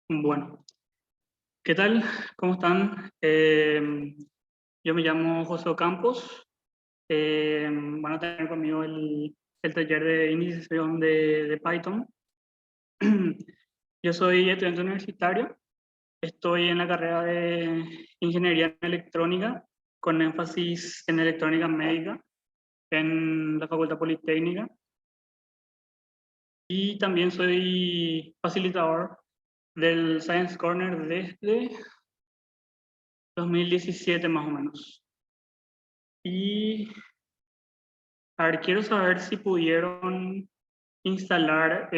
Bueno, ¿qué tal? ¿Cómo están? Yo me llamo José Ocampos. Van a tener conmigo el taller de iniciación de Python. Yo soy estudiante universitario. Estoy en la carrera de Ingeniería en Electrónica, con énfasis en electrónica médica, en la Facultad Politécnica. Y también soy facilitador del Science Corner desde 2017 más o menos. Y a ver, quiero saber si pudieron instalar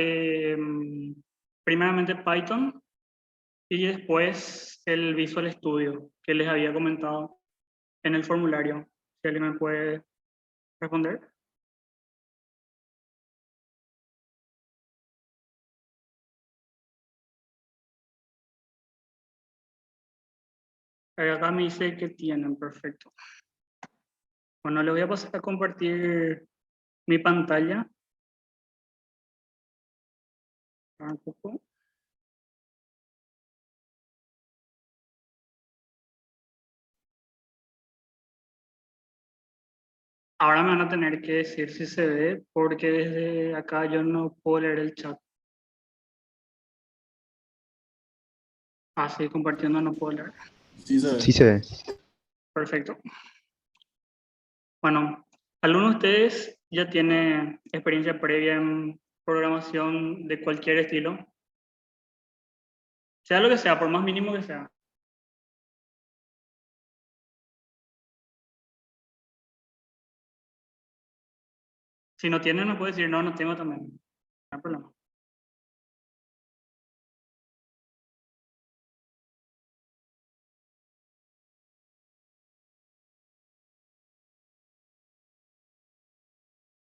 primeramente Python y después el Visual Studio que les había comentado en el formulario. Si alguien me puede responder. Acá me dice que tienen, perfecto. Bueno, le voy a pasar a compartir mi pantalla. Un poco. Ahora me van a tener que decir si se ve, porque desde acá yo no puedo leer el chat. Así compartiendo no puedo leer. Sí se Sí ve. se ve. Perfecto. Bueno, ¿alguno de ustedes ya tiene experiencia previa en programación de cualquier estilo? Sea lo que sea, por más mínimo que sea. Si no tienen, me puede decir, no, no tengo también. No hay problema.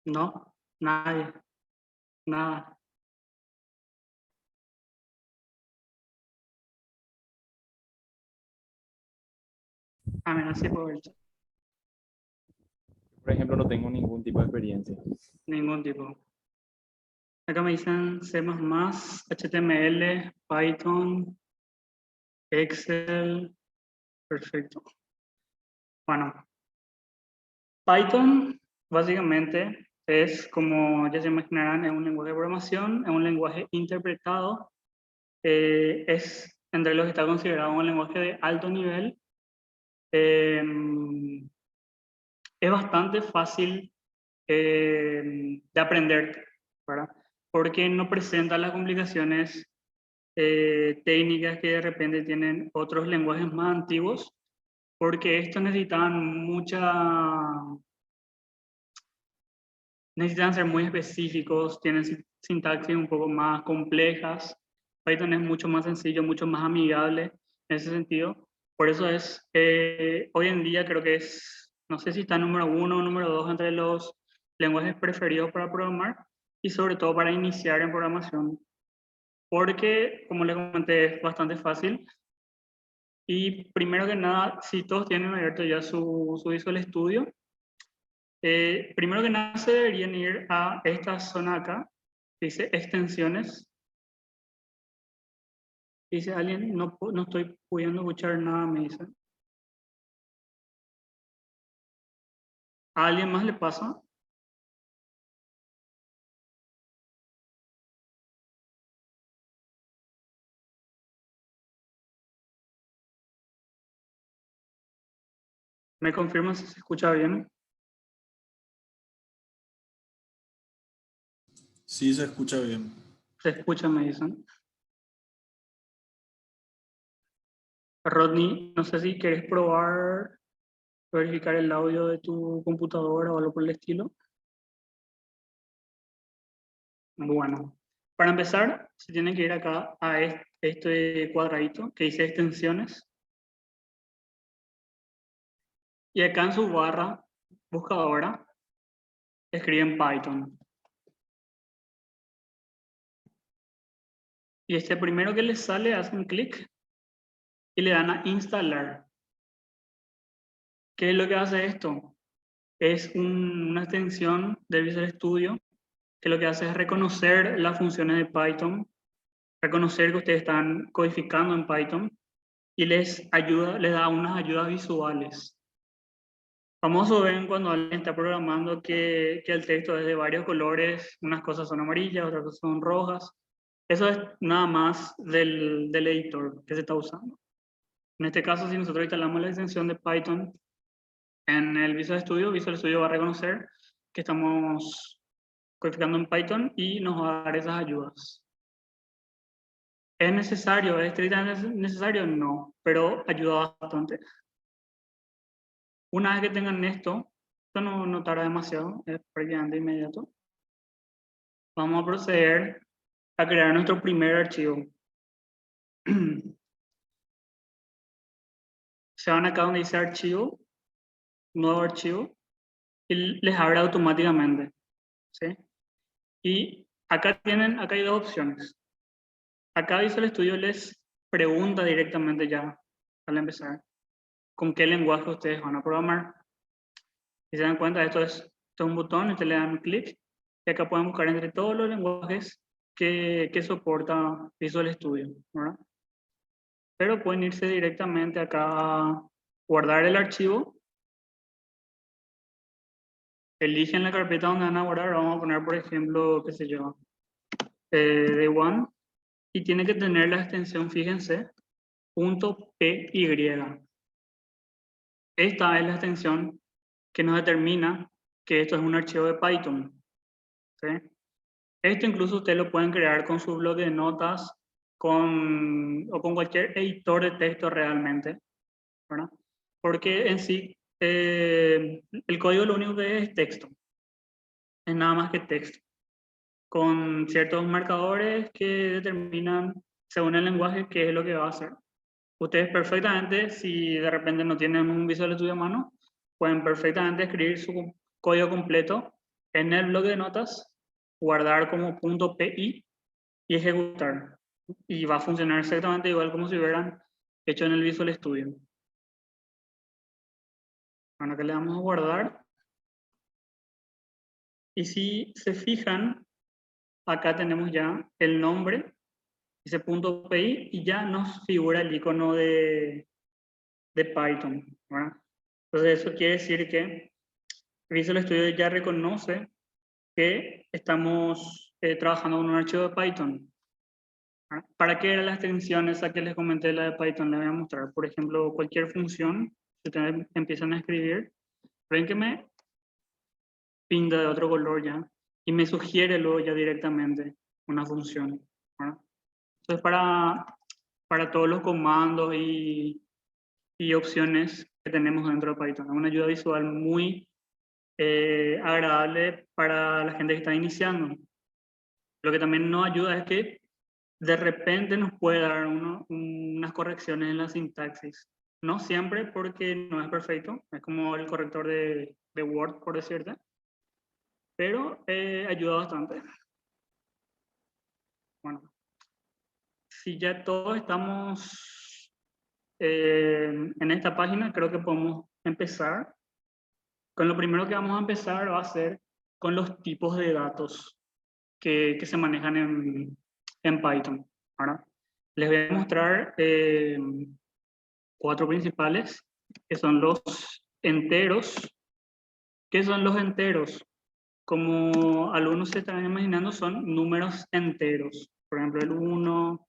No, nadie, nada. A menos sí puedo ver, Por ejemplo, no tengo ningún tipo de experiencia. ningún tipo. Acá me dicen C++, HTML, Python, Excel. Perfecto. Bueno, Python básicamente es, como ya se imaginarán, es un lenguaje de programación, es un lenguaje interpretado, es entre los que está considerado un lenguaje de alto nivel. eh, es bastante fácil de aprender, ¿verdad? Porque no presenta las complicaciones técnicas que de repente tienen otros lenguajes más antiguos, porque estos necesitan ser muy específicos, tienen sintaxis un poco más complejas. Python es mucho más sencillo, mucho más amigable en ese sentido. Por eso es, hoy en día creo que es, no sé si está número uno o número dos entre los lenguajes preferidos para programar y sobre todo para iniciar en programación. Porque, como les comenté, es bastante fácil. Y primero que nada, si todos tienen abierto ya su Visual Studio, primero que nada se deberían ir a esta zona acá, que dice extensiones. Dice alguien, no, no estoy pudiendo escuchar nada, me dice. ¿A alguien más le pasa? ¿Me confirman si se escucha bien? Sí se escucha bien. Se escucha, me dicen. Rodney, no sé si quieres probar, verificar el audio de tu computadora o algo por el estilo. Bueno, para empezar, se tiene que ir acá a este cuadradito que dice extensiones. Y acá en su barra buscadora, escriben Python. Y este primero que les sale, hacen clic y le dan a instalar. ¿Qué es lo que hace esto? Es una extensión de Visual Studio que lo que hace es reconocer las funciones de Python reconocer que ustedes están codificando en Python y les da unas ayudas visuales. Famoso ven cuando alguien está programando que el texto es de varios colores, unas cosas son amarillas, otras cosas son rojas. Eso es nada más del editor que se está usando. En este caso, si nosotros instalamos la extensión de Python en el Visual Studio va a reconocer que estamos codificando en Python y nos va a dar esas ayudas. ¿Es necesario? ¿Es estrictamente necesario? No, pero ayuda bastante. Una vez que tengan esto no tarda demasiado, es prácticamente inmediato. Vamos a proceder a crear nuestro primer archivo. Se van acá donde dice archivo, nuevo archivo, y les abre automáticamente. ¿Sí? Y acá hay dos opciones. Acá Visual Studio les pregunta directamente ya, al empezar, con qué lenguaje ustedes van a programar. Si se dan cuenta, esto es un botón, ustedes le dan un clic, y acá pueden buscar entre todos los lenguajes que soporta Visual Studio, ¿verdad? Pero pueden irse directamente acá a guardar el archivo. Eligen la carpeta donde van a guardar, vamos a poner, por ejemplo, qué sé yo, day one, y tiene que tener la extensión, fíjense, .py. Esta es la extensión que nos determina que esto es un archivo de Python. ¿Sí? Esto incluso ustedes lo pueden crear con su bloque de notas o con cualquier editor de texto realmente, ¿verdad? Porque en sí el código lo único que es texto, es nada más que texto, con ciertos marcadores que determinan según el lenguaje qué es lo que va a hacer. Ustedes perfectamente, si de repente no tienen un Visual Studio a mano, pueden perfectamente escribir su código completo en el bloque de notas, guardar como .py y ejecutar. Y va a funcionar exactamente igual como si hubieran hecho en el Visual Studio. Bueno, que le damos a guardar. Y si se fijan, acá tenemos ya el nombre, ese .py, y ya nos figura el icono de Python, ¿verdad? Entonces eso quiere decir que Visual Studio ya reconoce que estamos trabajando con un archivo de Python. ¿Verdad? ¿Para qué era la extensión esa que les comenté, la de Python? Les voy a mostrar. Por ejemplo, cualquier función, si ustedes empiezan a escribir, ven que me pinta de otro color ya y me sugiere luego ya directamente una función, ¿verdad? Entonces para todos los comandos y opciones que tenemos dentro de Python. Es una ayuda visual muy agradable para la gente que está iniciando. Lo que también nos ayuda es que de repente nos puede dar unas correcciones en la sintaxis. No siempre porque no es perfecto, es como el corrector de Word, por decirte, pero ayuda bastante. Bueno, si ya todos estamos en esta página, creo que podemos empezar. Con lo primero que vamos a empezar va a ser con los tipos de datos que se manejan en Python. ¿Verdad? Les voy a mostrar 4 principales, que son los enteros. ¿Qué son los enteros? Como algunos se están imaginando, son números enteros. Por ejemplo, el 1,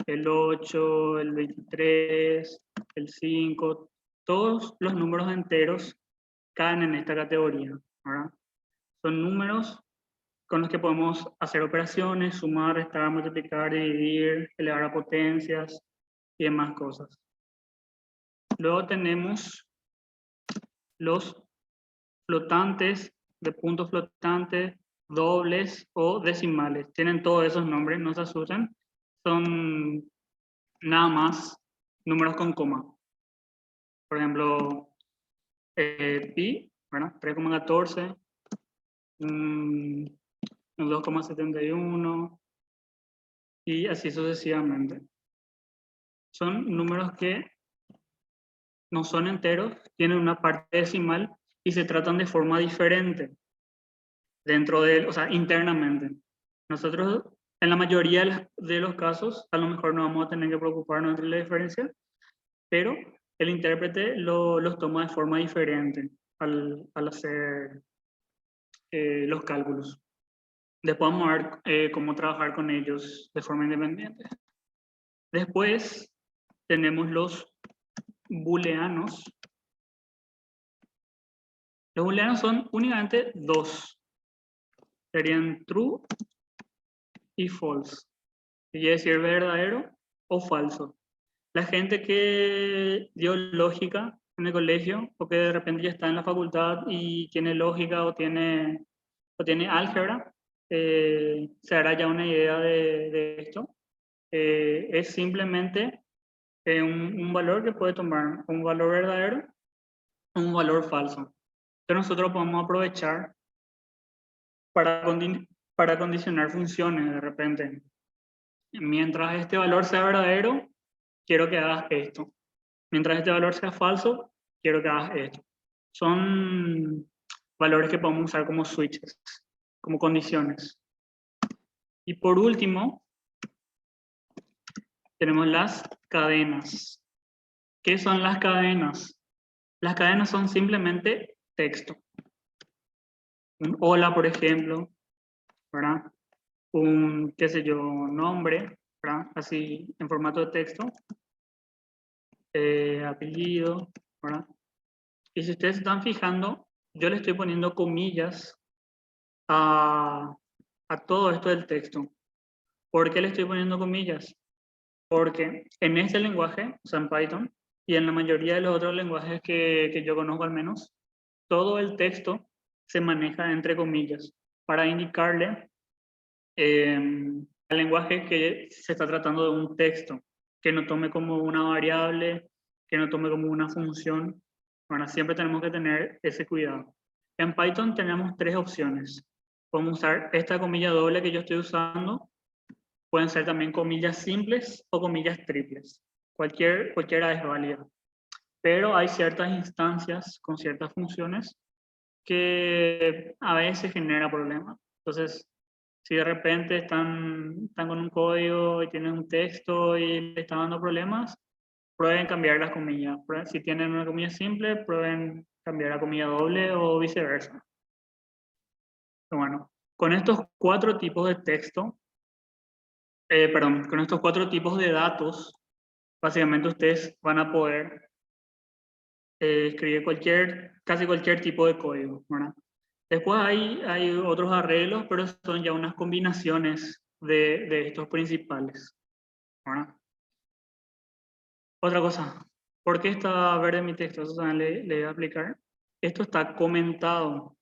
el 8, el 23, el 5. Todos los números enteros caen en esta categoría, ¿verdad? Son números con los que podemos hacer operaciones, sumar, restar, multiplicar, dividir, elevar a potencias y demás cosas. Luego tenemos los flotantes, de puntos flotantes, dobles o decimales. Tienen todos esos nombres, no se asusten. Son nada más números con coma. Por ejemplo, pi, ¿verdad? 3,14, 2,71 y así sucesivamente. Son números que no son enteros, tienen una parte decimal y se tratan de forma diferente dentro de él, o sea, internamente. Nosotros En la mayoría de los casos, a lo mejor no vamos a tener que preocuparnos de la diferencia, pero el intérprete los toma de forma diferente al hacer los cálculos. Después vamos a ver cómo trabajar con ellos de forma independiente. Después tenemos los booleanos. Los booleanos son únicamente dos. Serían true y false. Quiere decir verdadero o falso. La gente que dio lógica en el colegio, o que de repente ya está en la facultad y tiene lógica o tiene álgebra, se hará ya una idea de esto. Es simplemente un valor que puede tomar un valor verdadero o un valor falso. Que nosotros podemos aprovechar para condicionar funciones de repente. Mientras este valor sea verdadero, quiero que hagas esto. Mientras este valor sea falso, quiero que hagas esto. Son valores que podemos usar como switches, como condiciones. Y por último, tenemos las cadenas. ¿Qué son las cadenas? Las cadenas son simplemente texto. Un hola, por ejemplo, ¿verdad? Un, qué sé yo, nombre, ¿verdad? Así en formato de texto. Apellido, ¿verdad? Y si ustedes se están fijando, yo le estoy poniendo comillas a todo esto del texto. ¿Por qué le estoy poniendo comillas? Porque en este lenguaje, o sea, en Python, y en la mayoría de los otros lenguajes que yo conozco al menos, todo el texto se maneja entre comillas para indicarle al lenguaje que se está tratando de un texto, que no tome como una variable, que no tome como una función. Bueno, siempre tenemos que tener ese cuidado. En Python tenemos tres opciones. Podemos usar esta comilla doble que yo estoy usando. Pueden ser también comillas simples o comillas triples. Cualquiera es válida. Pero hay ciertas instancias con ciertas funciones que a veces genera problemas. Entonces, si de repente están con un código y tienen un texto y le están dando problemas, prueben cambiar las comillas. Si tienen una comilla simple, prueben cambiar la comilla doble o viceversa. Pero bueno, con estos cuatro tipos de texto, con estos cuatro tipos de datos, básicamente ustedes van a poder escribir casi cualquier tipo de código, ¿verdad? Después hay otros arreglos, pero son ya unas combinaciones de estos principales, ¿verdad? Otra cosa, ¿por qué está verde mi texto? Eso también le voy a explicar. Esto está comentado.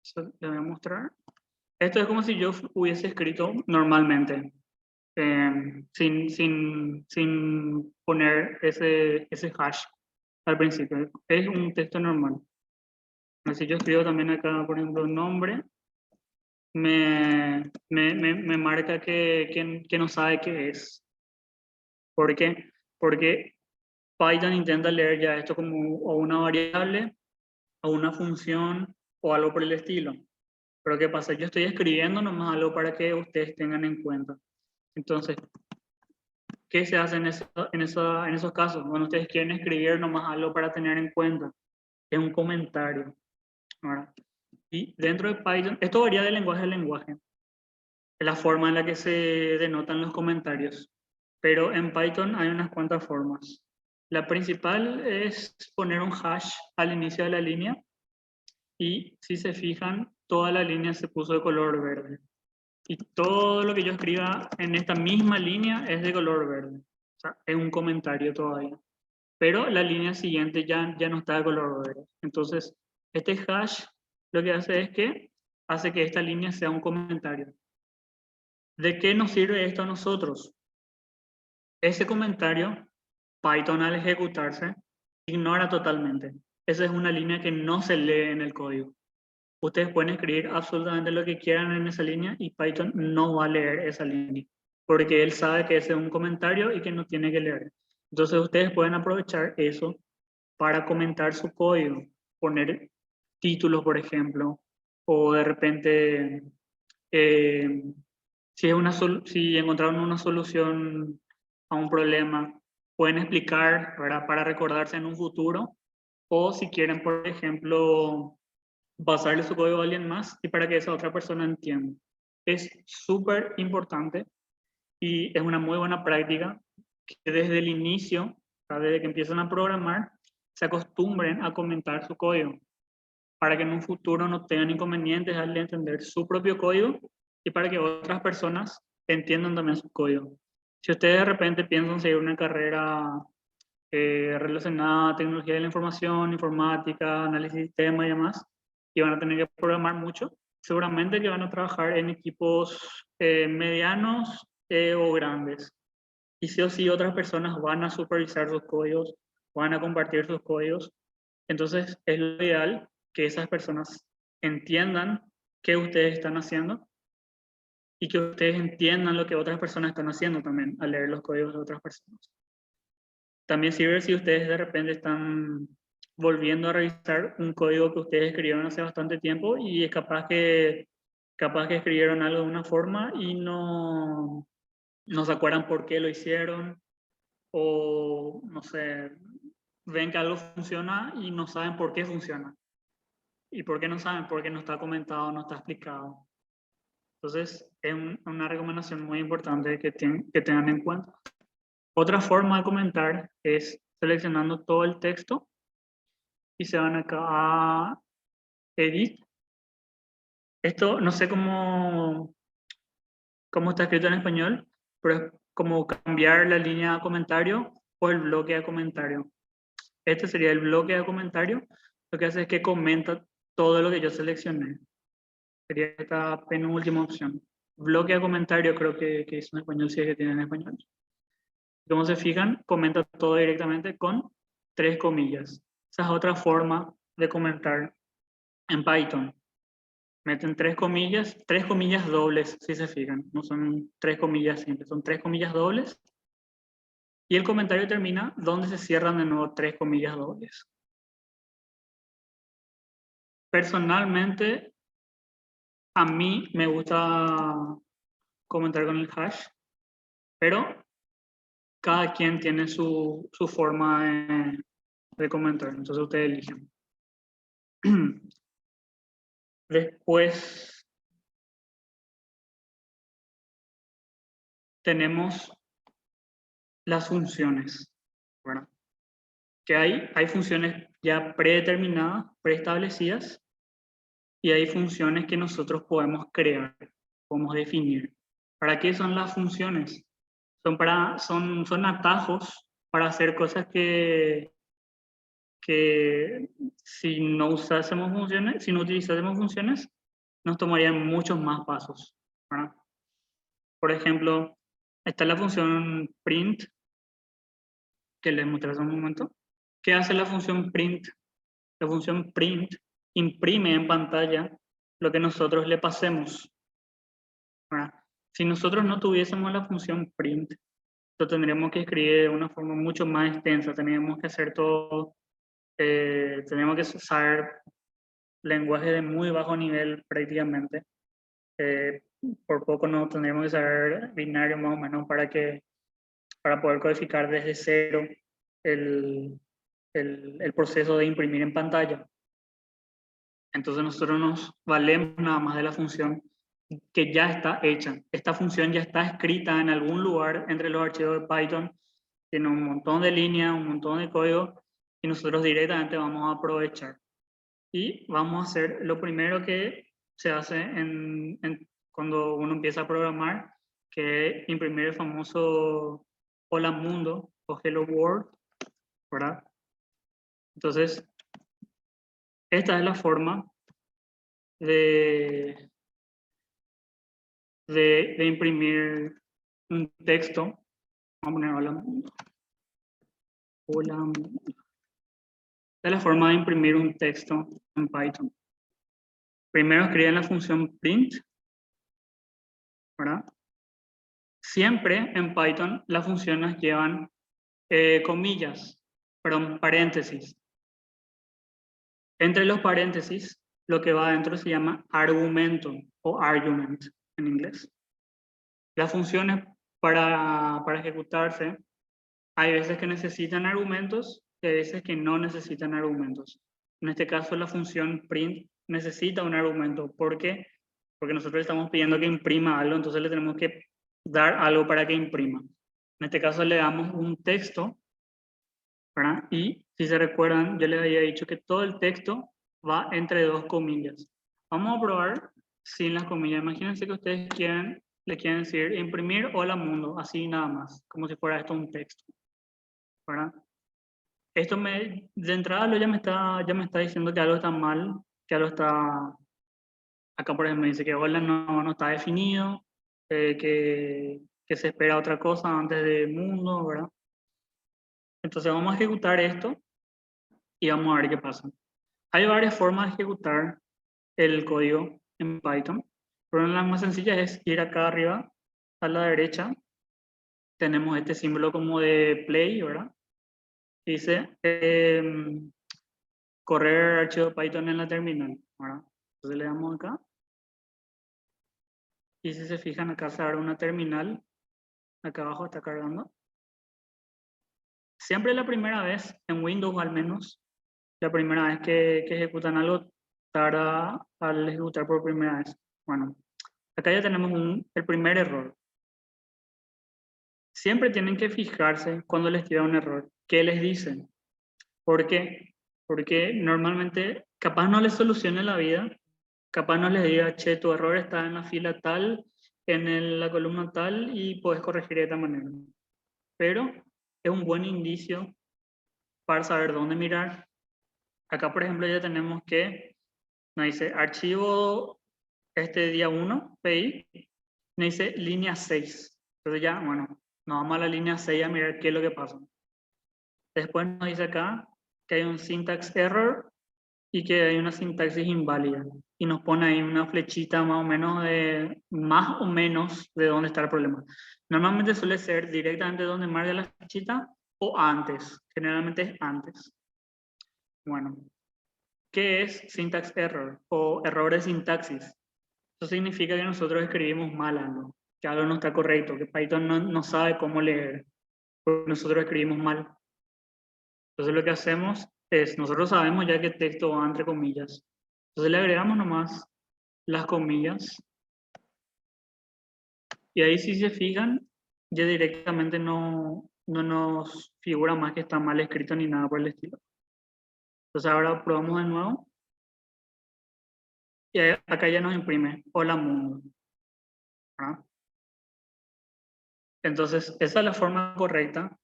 Eso le voy a mostrar. Esto es como si yo hubiese escrito normalmente, sin poner ese hash al principio. Es un texto normal. Así yo escribo también acá, por ejemplo, nombre, me marca que no sabe qué es. ¿Por qué? Porque Python intenta leer ya esto como o una variable, o una función, o algo por el estilo. Pero ¿qué pasa? Yo estoy escribiendo nomás algo para que ustedes tengan en cuenta. Entonces, ¿qué se hace en esos casos? Bueno, ustedes quieren escribir nomás algo para tener en cuenta. Es un comentario, ¿verdad? Y dentro de Python, esto varía de lenguaje a lenguaje, la forma en la que se denotan los comentarios. Pero en Python hay unas cuantas formas. La principal es poner un hash al inicio de la línea y si se fijan, toda la línea se puso de color verde. Y todo lo que yo escriba en esta misma línea es de color verde. O sea, es un comentario todavía. Pero la línea siguiente ya no está de color verde. Entonces, este hash lo que hace es que hace que esta línea sea un comentario. ¿De qué nos sirve esto a nosotros? Ese comentario, Python al ejecutarse, ignora totalmente. Esa es una línea que no se lee en el código. Ustedes pueden escribir absolutamente lo que quieran en esa línea y Python no va a leer esa línea, porque él sabe que ese es un comentario y que no tiene que leer. Entonces ustedes pueden aprovechar eso para comentar su código, poner títulos, por ejemplo, o de repente si encontraron una solución a un problema, pueden explicar, ¿verdad? Para recordarse en un futuro, o si quieren, por ejemplo, pasarle su código a alguien más y para que esa otra persona entienda. Es súper importante y es una muy buena práctica que desde el inicio, o sea, desde que empiezan a programar, se acostumbren a comentar su código para que en un futuro no tengan inconvenientes al entender su propio código y para que otras personas entiendan también su código. Si ustedes de repente piensan seguir una carrera relacionada a tecnología de la información, informática, análisis de sistemas y demás, y van a tener que programar mucho, seguramente que van a trabajar en equipos medianos o grandes. Y sí o sí otras personas van a supervisar sus códigos, van a compartir sus códigos. Entonces es lo ideal que esas personas entiendan qué ustedes están haciendo y que ustedes entiendan lo que otras personas están haciendo también al leer los códigos de otras personas. También sirve si ustedes de repente están volviendo a revisar un código que ustedes escribieron hace bastante tiempo y es capaz que escribieron algo de una forma y no se acuerdan por qué lo hicieron, o no sé, ven que algo funciona y no saben por qué funciona. ¿Y por qué no saben? Porque no está comentado, no está explicado. Entonces, es una recomendación muy importante que tengan en cuenta. Otra forma de comentar es seleccionando todo el texto y se van acá a Edit. Esto no sé cómo está escrito en español, pero es como cambiar la línea de comentario o el bloque de comentario. Este sería el bloque de comentario. Lo que hace es que comenta todo lo que yo seleccioné. Sería esta penúltima opción. Bloque de comentario creo que es en español, si es que tiene en español. Como se fijan, comenta todo directamente con 3 comillas. Esa es otra forma de comentar en Python. Meten 3 comillas dobles, si se fijan. No son 3 comillas simples, son 3 comillas dobles. Y el comentario termina donde se cierran de nuevo 3 comillas dobles. Personalmente, a mí me gusta comentar con el hash, pero cada quien tiene su forma de comentar, entonces ustedes eligen. Después tenemos las funciones, ¿verdad? Que hay funciones ya predeterminadas, preestablecidas, y hay funciones que nosotros podemos crear, podemos definir. ¿Para qué son las funciones? Son atajos para hacer cosas que si no utilizásemos funciones, nos tomarían muchos más pasos, ¿verdad? Por ejemplo, está la función print, que les mostré hace un momento. ¿Qué hace la función print? La función print imprime en pantalla lo que nosotros le pasemos, ¿verdad? Si nosotros no tuviésemos la función print, lo tendríamos que escribir de una forma mucho más extensa, tendríamos que hacer todo, tenemos que saber lenguaje de muy bajo nivel prácticamente. Por poco no tendríamos que saber binario más o menos para poder codificar desde cero el proceso de imprimir en pantalla. Entonces nosotros nos valemos nada más de la función que ya está hecha. Esta función ya está escrita en algún lugar entre los archivos de Python, tiene un montón de líneas, un montón de código, y nosotros directamente vamos a aprovechar. Y vamos a hacer lo primero que se hace cuando uno empieza a programar, que es imprimir el famoso Hola Mundo o Hello World, ¿verdad? Entonces, esta es la forma de imprimir un texto. Vamos a poner Hola Mundo. Hola Mundo. Esta es la forma de imprimir un texto en Python. Primero escriben la función print, ¿verdad? Siempre en Python las funciones llevan comillas, perdón, paréntesis. Entre los paréntesis, lo que va adentro se llama argumento o argument. en inglés. Las funciones para ejecutarse, hay veces que necesitan argumentos y hay veces que no necesitan argumentos. En este caso, la función print necesita un argumento. ¿Por qué? Porque nosotros estamos pidiendo que imprima algo, entonces le tenemos que dar algo para que imprima. En este caso le damos un texto, ¿verdad? Y si se recuerdan, yo les había dicho que todo el texto va entre dos comillas. Vamos a probar sin las comillas. Imagínense que ustedes le quieren decir imprimir hola mundo, así nada más, como si fuera esto un texto, ¿verdad? Esto de entrada ya me está diciendo que algo está mal, que algo está, acá por ejemplo dice que hola no está definido, que se espera otra cosa antes de mundo, ¿verdad? Entonces vamos a ejecutar esto y vamos a ver qué pasa. Hay varias formas de ejecutar el código en Python, pero una de las más sencillas es ir acá arriba, a la derecha, tenemos este símbolo como de play, ¿verdad? Dice correr archivo Python en la terminal, ¿verdad? Entonces le damos acá. Y si se fijan acá se abre una terminal, acá abajo está cargando. Siempre la primera vez, en Windows al menos, la primera vez que ejecutan algo, tarda al ejecutar por primera vez. Bueno, acá ya tenemos el primer error. Siempre tienen que fijarse cuando les tira un error. ¿Qué les dicen? ¿Por qué? Porque normalmente capaz no les solucione la vida, capaz no les diga, che, tu error está en la fila tal, en la columna tal y puedes corregir de esta manera. Pero es un buen indicio para saber dónde mirar. Acá, por ejemplo, ya tenemos que, nos dice archivo este día 1, PI, nos dice línea 6. Entonces ya, bueno, nos vamos a la línea 6 a mirar qué es lo que pasa. Después nos dice acá que hay un syntax error y que hay una sintaxis inválida. Y nos pone ahí una flechita más o menos de dónde está el problema. Normalmente suele ser directamente donde marca la flechita o antes. Generalmente es antes. Bueno, ¿qué es syntax error o error de sintaxis? Eso significa que nosotros escribimos mal algo, que algo no está correcto, que Python no sabe cómo leer, porque nosotros escribimos mal. Entonces lo que hacemos es, nosotros sabemos ya que texto va entre comillas. Entonces le agregamos nomás las comillas. Y ahí si se fijan, ya directamente no nos figura más que está mal escrito ni nada por el estilo. Entonces ahora probamos de nuevo. Y acá ya nos imprime hola mundo. ¿Ah? Entonces esa es la forma correcta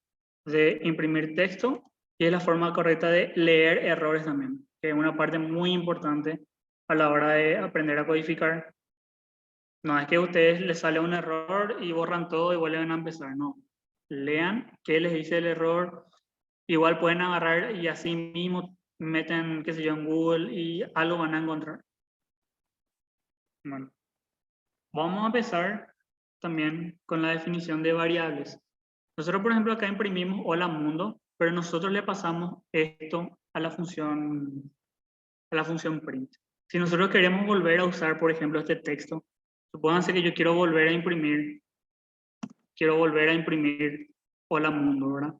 de imprimir texto y es la forma correcta de leer errores también, que es una parte muy importante a la hora de aprender a codificar. No es que a ustedes les sale un error y borran todo y vuelven a empezar, no. Lean qué les dice el error. Igual pueden agarrar y así mismo meten, qué sé yo, en Google y algo van a encontrar. Bueno, vamos a empezar también con la definición de variables. Nosotros, por ejemplo, acá imprimimos hola mundo, pero nosotros le pasamos esto a la función print. Si nosotros queremos volver a usar, por ejemplo, este texto, supónganse que yo quiero volver a imprimir hola mundo, ¿verdad?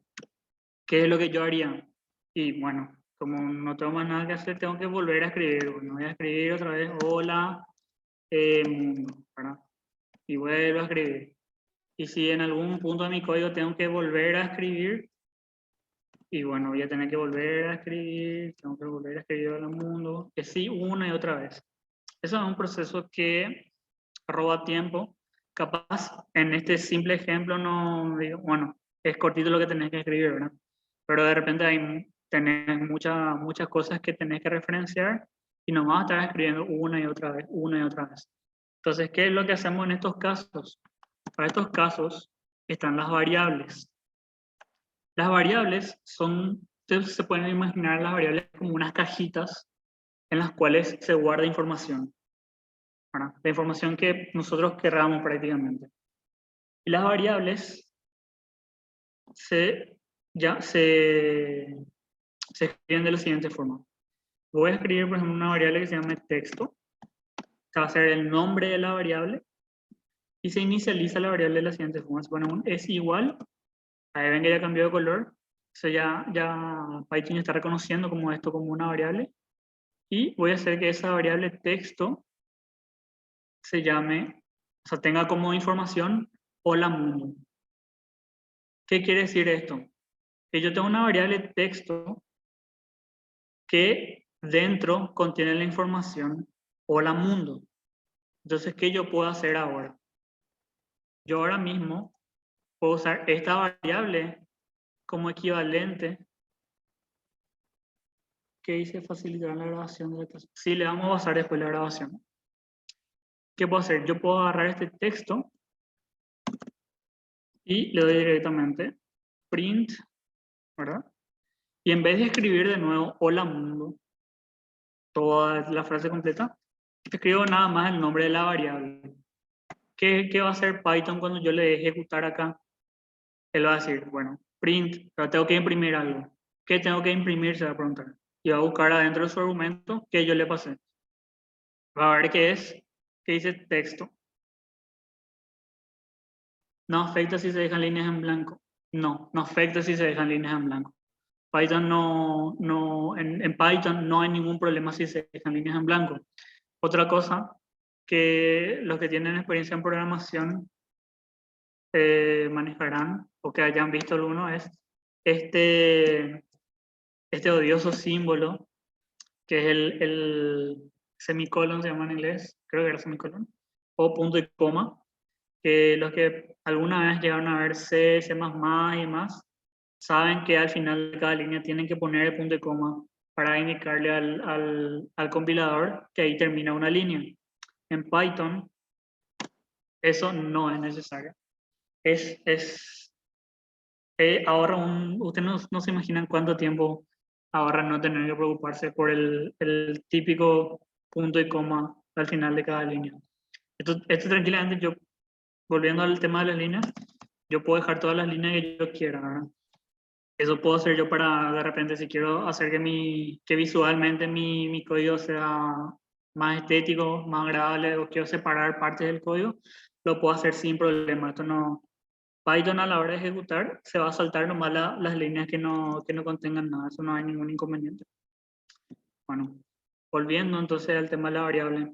¿Qué es lo que yo haría? Y bueno, como no tengo más nada que hacer, tengo que volver a escribir. Bueno, voy a escribir otra vez hola mundo, ¿verdad? Y vuelvo a escribir. Y si en algún punto de mi código tengo que volver a escribir, y bueno, voy a tener que volver a escribir, tengo que volver a escribir hola mundo, que sí, una y otra vez. Eso es un proceso que roba tiempo. Capaz, en este simple ejemplo, no digo, bueno, es cortito lo que tenés que escribir, ¿verdad? Pero de repente tenés muchas cosas que tenés que referenciar y no vas a estar escribiendo una y otra vez, una y otra vez. Entonces, ¿qué es lo que hacemos en estos casos? Para estos casos están las variables. Las variables ustedes se pueden imaginar las variables como unas cajitas en las cuales se guarda información. ¿Verdad? La información que nosotros querramos prácticamente. Y las variables se escriben de la siguiente forma. Voy a escribir, por ejemplo, una variable que se llame texto. Que va a ser el nombre de la variable. y se inicializa la variable de la siguiente forma. Se pone un es igual, ahí ven que ya cambió de color, eso ya Python está reconociendo como esto como una variable, y voy a hacer que esa variable texto se llame, o sea, tenga como información hola mundo. ¿Qué quiere decir esto? Que yo tengo una variable texto que dentro contiene la información hola mundo. Entonces, ¿qué yo puedo hacer ahora? Yo ahora mismo puedo usar esta variable como equivalente que dice facilitar la grabación de la clase. Sí, le vamos a basar después la grabación. ¿Qué puedo hacer? Yo puedo agarrar este texto y le doy directamente print, ¿verdad? Y en vez de escribir de nuevo hola mundo, toda la frase completa, escribo nada más el nombre de la variable. ¿Qué va a hacer Python cuando yo le dé ejecutar acá? Él va a decir, bueno, print, pero tengo que imprimir algo. ¿Qué tengo que imprimir? Se va a preguntar. Y va a buscar adentro de su argumento que yo le pasé. Va a ver qué es, que dice texto. No afecta si se dejan líneas en blanco. No afecta si se dejan líneas en blanco. Python en Python no hay ningún problema si se dejan líneas en blanco. Otra cosa que los que tienen experiencia en programación manejarán o que hayan visto alguno es este odioso símbolo que es el semicolon, se llama en inglés, creo que era semicolon, o punto y coma, que los que alguna vez llegaron a ver C, C++ y más, saben que al final de cada línea tienen que poner el punto y coma para indicarle al compilador que ahí termina una línea. En Python, eso no es necesario. Ahorra ustedes no se imaginan cuánto tiempo ahorra no tener que preocuparse por el típico punto y coma al final de cada línea. Esto tranquilamente, yo, volviendo al tema de las líneas, yo puedo dejar todas las líneas que yo quiera, ¿verdad? Eso puedo hacer yo para, de repente, si quiero hacer que visualmente mi código sea más estético, más agradable, o quiero separar partes del código, lo puedo hacer sin problema. Esto no, Python a la hora de ejecutar se va a saltar nomás las líneas que no contengan nada, eso no hay ningún inconveniente. Bueno, volviendo entonces al tema de la variable.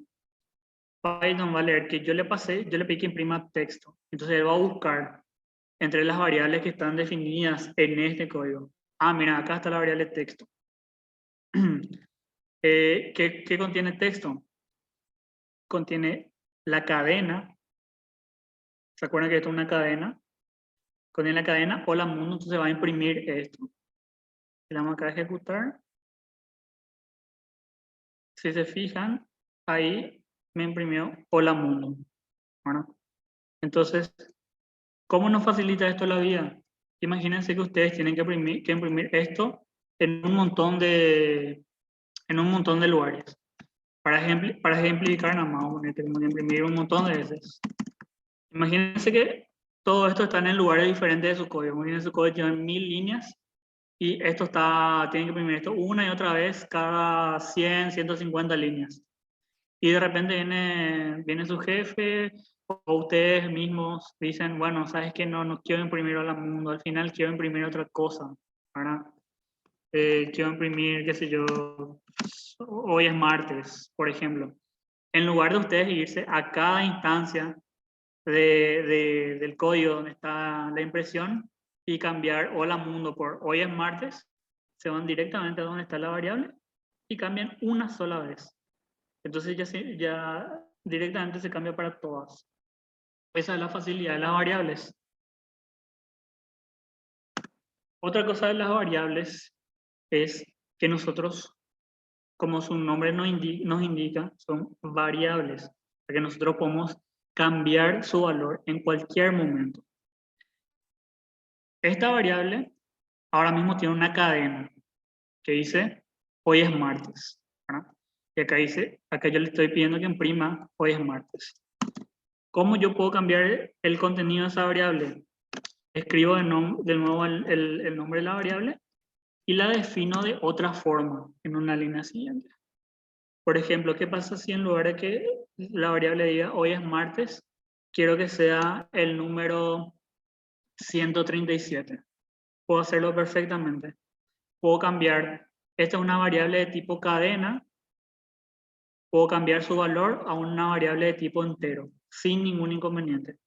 Python va a leer que yo le pedí que imprima texto. Entonces él va a buscar entre las variables que están definidas en este código. Ah, mira, acá está la variable texto. ¿Qué contiene texto? Contiene la cadena. ¿Se acuerdan que esto es una cadena? Contiene la cadena hola mundo, entonces va a imprimir esto. Le damos acá a ejecutar. Si se fijan, ahí me imprimió hola mundo. Bueno, entonces, ¿cómo nos facilita esto la vida? Imagínense que ustedes tienen que imprimir esto en un montón de lugares. Para ejemplificar, nada más, vamos a tener que imprimir un montón de veces. Imagínense que todo esto está en lugares diferentes de su código. Imagínense su código tiene 1000 líneas y tienen que imprimir esto una y otra vez cada 100, 150 líneas. Y de repente viene su jefe o ustedes mismos dicen, bueno, sabes que no quiero imprimir hola mundo, al final quiero imprimir otra cosa, ¿verdad? Quiero imprimir, qué sé yo, hoy es martes, por ejemplo. En lugar de ustedes irse a cada instancia del código donde está la impresión y cambiar hola mundo por hoy es martes, se van directamente a donde está la variable y cambian una sola vez. Entonces ya directamente se cambia para todas. Esa es la facilidad de las variables. Otra cosa de las variables es que nosotros, como su nombre nos indica, son variables, porque nosotros podemos cambiar su valor en cualquier momento. Esta variable ahora mismo tiene una cadena que dice hoy es martes, ¿verdad? Y acá yo le estoy pidiendo que imprima hoy es martes. ¿Cómo yo puedo cambiar el contenido de esa variable? Escribo de nuevo el nombre de la variable y la defino de otra forma en una línea siguiente. Por ejemplo, ¿qué pasa si en lugar de que la variable diga hoy es martes, quiero que sea el número 137. Puedo hacerlo perfectamente. Puedo cambiar, esta es una variable de tipo cadena, puedo cambiar su valor a una variable de tipo entero, sin ningún inconveniente.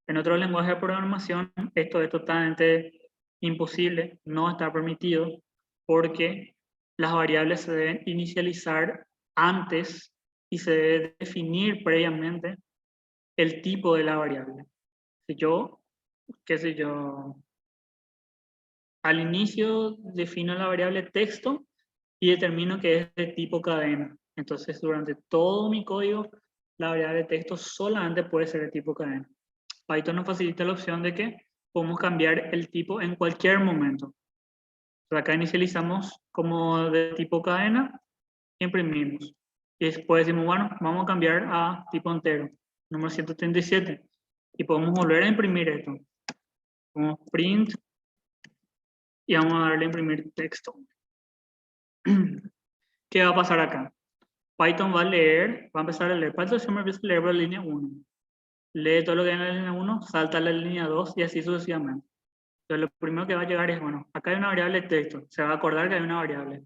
En otro lenguaje de programación, esto es totalmente imposible, no está permitido, porque las variables se deben inicializar antes y se debe definir previamente el tipo de la variable. Si yo, qué sé yo, al inicio defino la variable texto y determino que es de tipo cadena. Entonces, durante todo mi código, la variable texto solamente puede ser de tipo cadena. Python nos facilita la opción de que podemos cambiar el tipo en cualquier momento. Entonces, acá inicializamos como de tipo cadena, imprimimos. Y después decimos, bueno, vamos a cambiar a tipo entero, número 137. Y podemos volver a imprimir esto. Como print y vamos a darle a imprimir texto. ¿Qué va a pasar acá? Python va a leer, va a empezar a leer. Python siempre empieza a leer por la línea 1. Lee todo lo que hay en la línea 1, salta a la línea 2 y así sucesivamente. Entonces lo primero que va a llegar es, bueno, acá hay una variable de texto. Se va a acordar que hay una variable.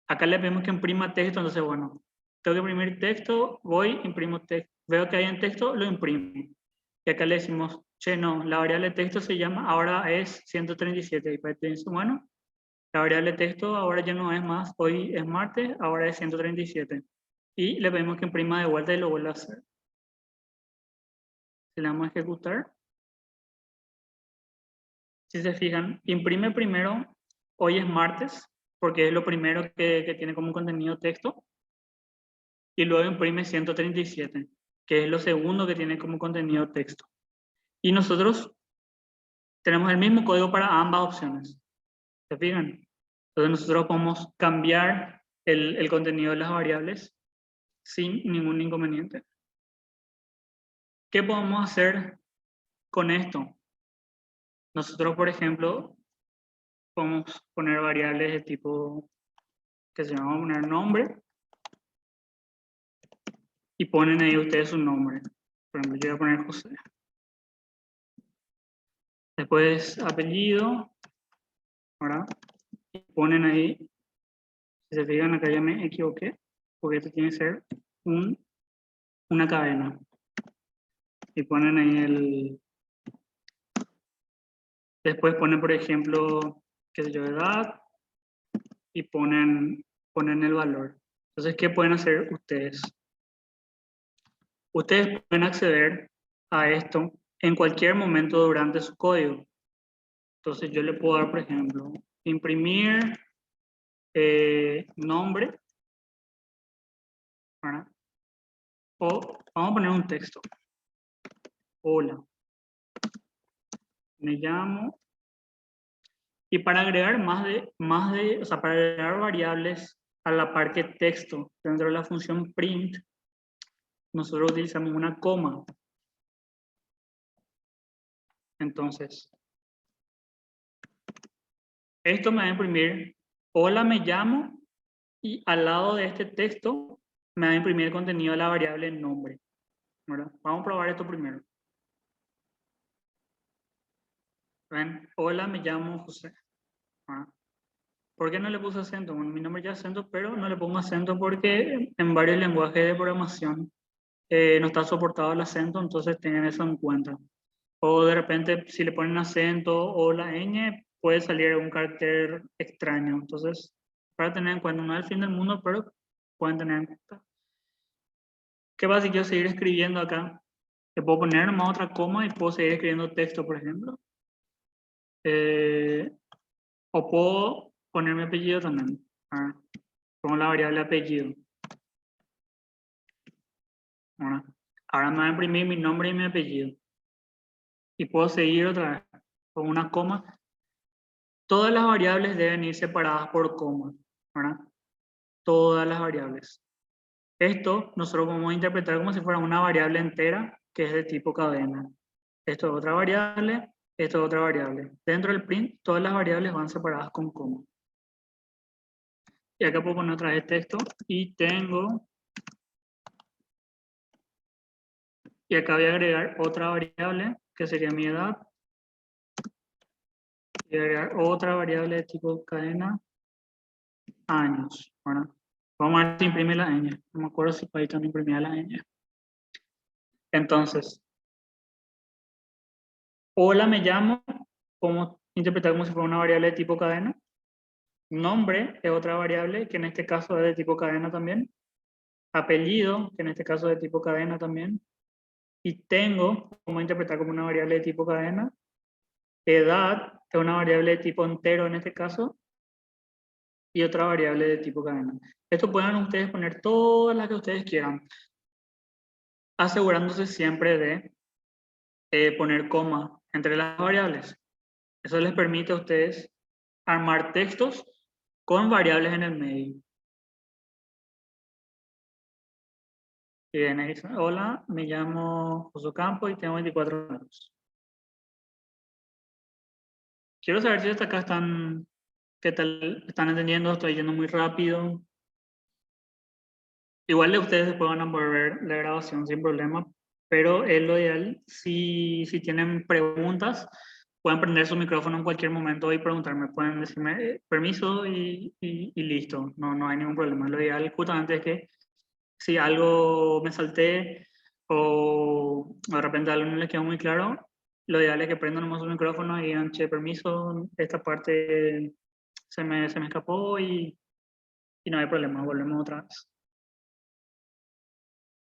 Acá le pedimos que imprima texto, entonces, bueno, tengo que imprimir texto, voy, imprimo texto. Veo que hay en texto, lo imprimo. Y acá le decimos, che, no, la variable de texto se llama, ahora es 137. Y Python dice, bueno, la variable de texto ahora ya no es más, hoy es martes, ahora es 137. Y le pedimos que imprima de vuelta y lo vuelva a hacer. Si le damos a ejecutar, si se fijan, imprime primero, hoy es martes, porque es lo primero que tiene como contenido texto, y luego imprime 137, que es lo segundo que tiene como contenido texto. Y nosotros tenemos el mismo código para ambas opciones. ¿Se fijan? Entonces nosotros podemos cambiar el contenido de las variables sin ningún inconveniente. ¿Qué podemos hacer con esto? Nosotros, por ejemplo, podemos poner variables de tipo, que se llama poner nombre, y ponen ahí ustedes su nombre. Por ejemplo, yo voy a poner José. Después apellido, ¿verdad? Y ponen ahí, si se fijan acá ya me equivoqué, porque esto tiene que ser una cadena. Y ponen ahí el... Después ponen, por ejemplo, qué sé yo, edad, y ponen el valor. Entonces, ¿qué pueden hacer ustedes? Ustedes pueden acceder a esto en cualquier momento durante su código. Entonces yo le puedo dar, por ejemplo, imprimir nombre, ¿verdad? O vamos a poner un texto. Hola, me llamo. Y para agregar o sea, para agregar variables a la parte texto dentro de la función print, nosotros utilizamos una coma. Entonces, esto me va a imprimir, hola, me llamo, y al lado de este texto me va a imprimir el contenido de la variable nombre, ¿verdad? Vamos a probar esto primero. ¿Ven? Hola, me llamo José. ¿Verdad? ¿Por qué no le puse acento? Bueno, mi nombre ya es acento, pero no le pongo acento porque en varios lenguajes de programación no está soportado el acento, entonces tengan eso en cuenta. O de repente, si le ponen acento o la ñ, puede salir un carácter extraño. Entonces, para tener en cuenta, no es el fin del mundo, pero pueden tener en cuenta. ¿Qué pasa si quiero seguir escribiendo acá? Le puedo poner nomás otra coma y puedo seguir escribiendo texto, por ejemplo. O puedo poner mi apellido también. Pongo la variable apellido. Ahora me va a imprimir mi nombre y mi apellido. Y puedo seguir otra vez con una coma. Todas las variables deben ir separadas por coma, ¿verdad? Todas las variables. Esto nosotros vamos a interpretar como si fuera una variable entera que es de tipo cadena. Esto es otra variable, esto es otra variable. Dentro del print, todas las variables van separadas con coma. Y acá puedo poner otra vez texto y tengo Y acá voy a agregar otra variable, que sería mi edad. Voy a agregar otra variable de tipo cadena, años, ¿verdad? Vamos a ver si imprime la ñ. No me acuerdo si Python imprimía la ñ. Entonces, hola, me llamo, ¿cómo interpretar como si fuera una variable de tipo cadena? Nombre es otra variable, que en este caso es de tipo cadena también. Apellido, que en este caso es de tipo cadena también. Y tengo, ¿cómo interpretar como una variable de tipo cadena? Edad es una variable de tipo entero en este caso. Y otra variable de tipo cadena. Esto pueden ustedes poner todas las que ustedes quieran, asegurándose siempre de poner coma entre las variables. Eso les permite a ustedes armar textos con variables en el medio. Y bien, ahí dice, hola, me llamo José Campo y tengo 24 años. Quiero saber si hasta acá ¿qué tal están entendiendo? Estoy yendo muy rápido. Igual de ustedes después van a volver la grabación sin problema, pero es lo ideal. Si tienen preguntas, pueden prender su micrófono en cualquier momento y preguntarme. Pueden decirme permiso y listo. No hay ningún problema. Lo ideal justamente es que si algo me salté o de repente algo no les quedó muy claro, lo ideal es que prendan nomás su micrófono y digan, che, permiso, esta parte se me escapó y no hay problema, volvemos otra vez.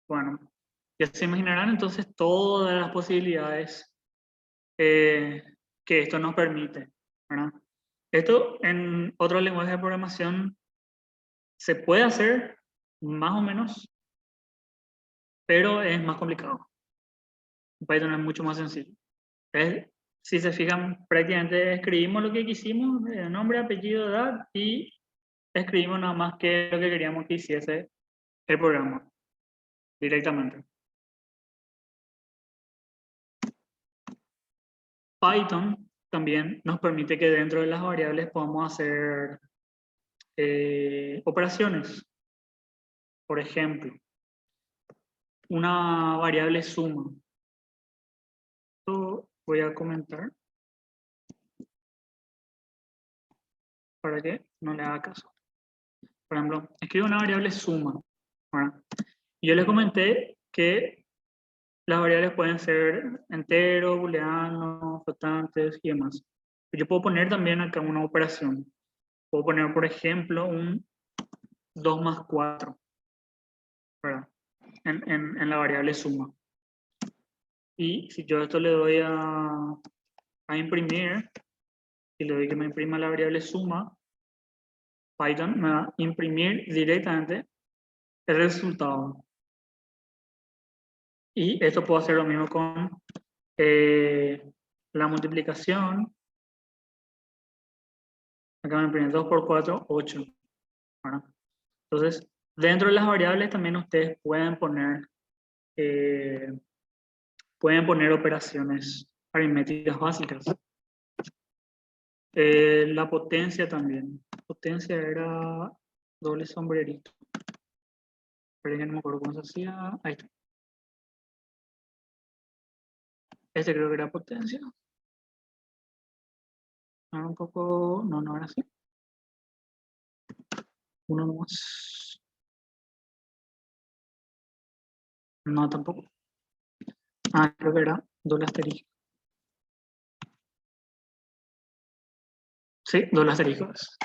Bueno, ya se imaginarán entonces todas las posibilidades que esto nos permite, ¿verdad? Esto en otro lenguaje de programación se puede hacer más o menos, pero es más complicado. En Python es mucho más sencillo. Si se fijan, prácticamente escribimos lo que quisimos, nombre, apellido, edad, y escribimos nada más que lo que queríamos que hiciese el programa directamente. Python también nos permite que dentro de las variables podamos hacer operaciones. Por ejemplo, una variable suma. Esto voy a comentar para que no le haga caso. Por ejemplo, escribo una variable suma. ¿Verdad? Yo les comenté que las variables pueden ser enteros, booleanos, flotantes y demás. Yo puedo poner también acá una operación. Puedo poner, por ejemplo, un 2 más 4, ¿verdad? En la variable suma. Y si yo esto le doy a imprimir, y le doy que me imprima la variable suma, Python me va a imprimir directamente el resultado. Y esto puedo hacer lo mismo con la multiplicación. Acá me imprime 2 por 4, 8. ¿Verdad? Entonces, dentro de las variables también ustedes pueden poner operaciones aritméticas básicas. La potencia también. Potencia era doble sombrerito. Pero ya no me acuerdo cómo se hacía. Ahí está. Este creo que era potencia. Ahora un poco. No era así. Uno más. No, tampoco. Creo que era doble asterisco. Sí, doble asterisco es.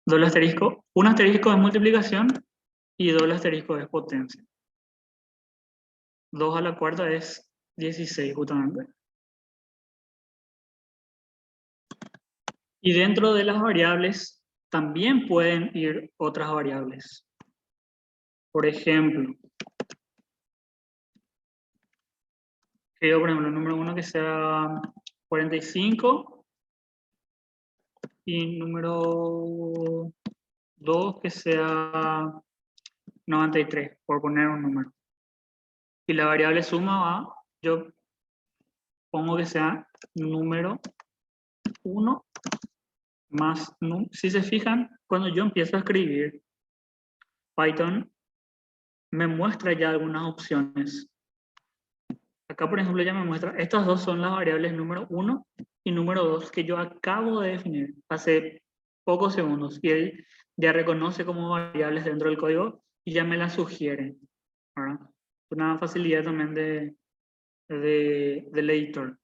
Doble asterisco. Un asterisco es multiplicación y doble asterisco es potencia. 2 a la cuarta es 16 justamente. Y dentro de las variables también pueden ir otras variables. Por ejemplo, por ejemplo, el número 1 que sea 45 y número 2 que sea 93, por poner un número. Y la variable suma va, yo pongo que sea número 1 más, si se fijan, cuando yo empiezo a escribir, Python me muestra ya algunas opciones. Acá, por ejemplo, ya me muestra, estas dos son las variables número 1 y número 2 que yo acabo de definir hace pocos segundos. Y él ya reconoce como variables dentro del código y ya me las sugiere, ¿verdad? Una facilidad también del editor.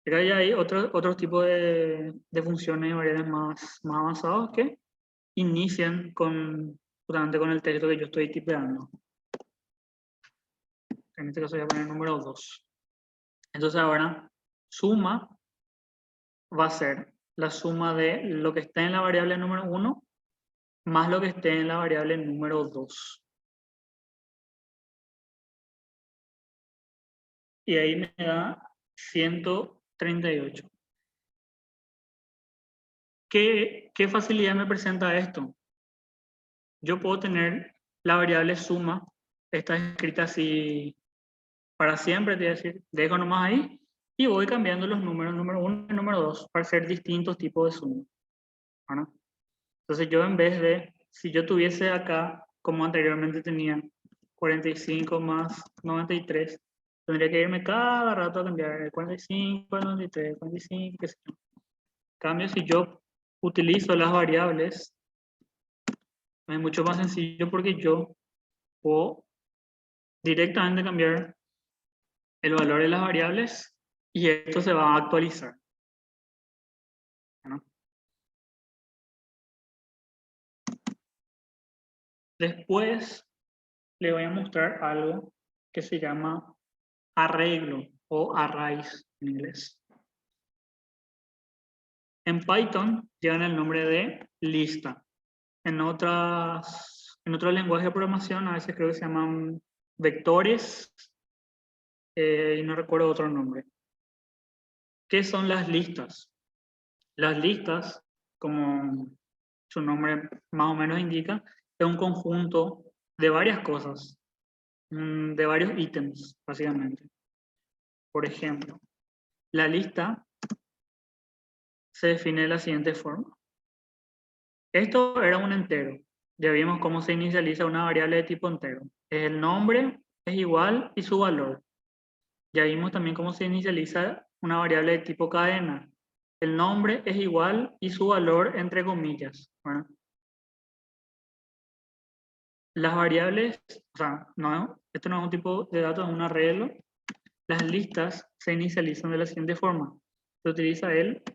Acá ya hay otros tipos de funciones y variables más avanzados que inician justamente con el texto que yo estoy tipeando. En este caso voy a poner número 2. Entonces ahora, suma va a ser la suma de lo que está en la variable número 1 más lo que esté en la variable número 2. Y ahí me da 138. ¿Qué facilidad me presenta esto? Yo puedo tener la variable suma, está escrita así para siempre, te voy a decir, dejo nomás ahí y voy cambiando los números, número 1 y número 2, para hacer distintos tipos de suma, ¿no? Entonces yo en vez de, si yo tuviese acá, como anteriormente tenía 45 más 93, tendría que irme cada rato a cambiar el 45, 93, 45, qué sé yo. En cambio, si yo utilizo las variables, es mucho más sencillo porque yo puedo directamente cambiar el valor de las variables y esto se va a actualizar, ¿no? Después le voy a mostrar algo que se llama arreglo o arrays en inglés. En Python llevan el nombre de lista. En otros lenguajes de programación a veces creo que se llaman vectores y no recuerdo otro nombre. ¿Qué son las listas? Las listas, como su nombre más o menos indica, es un conjunto de varias cosas, de varios ítems, básicamente. Por ejemplo, la lista se define de la siguiente forma. Esto era un entero. Ya vimos cómo se inicializa una variable de tipo entero. El nombre es igual y su valor. Ya vimos también cómo se inicializa una variable de tipo cadena. El nombre es igual y su valor entre comillas. ¿Verdad? Las variables, o sea, no, esto no es un tipo de datos, es un arreglo. Las listas se inicializan de la siguiente forma. Se utiliza esto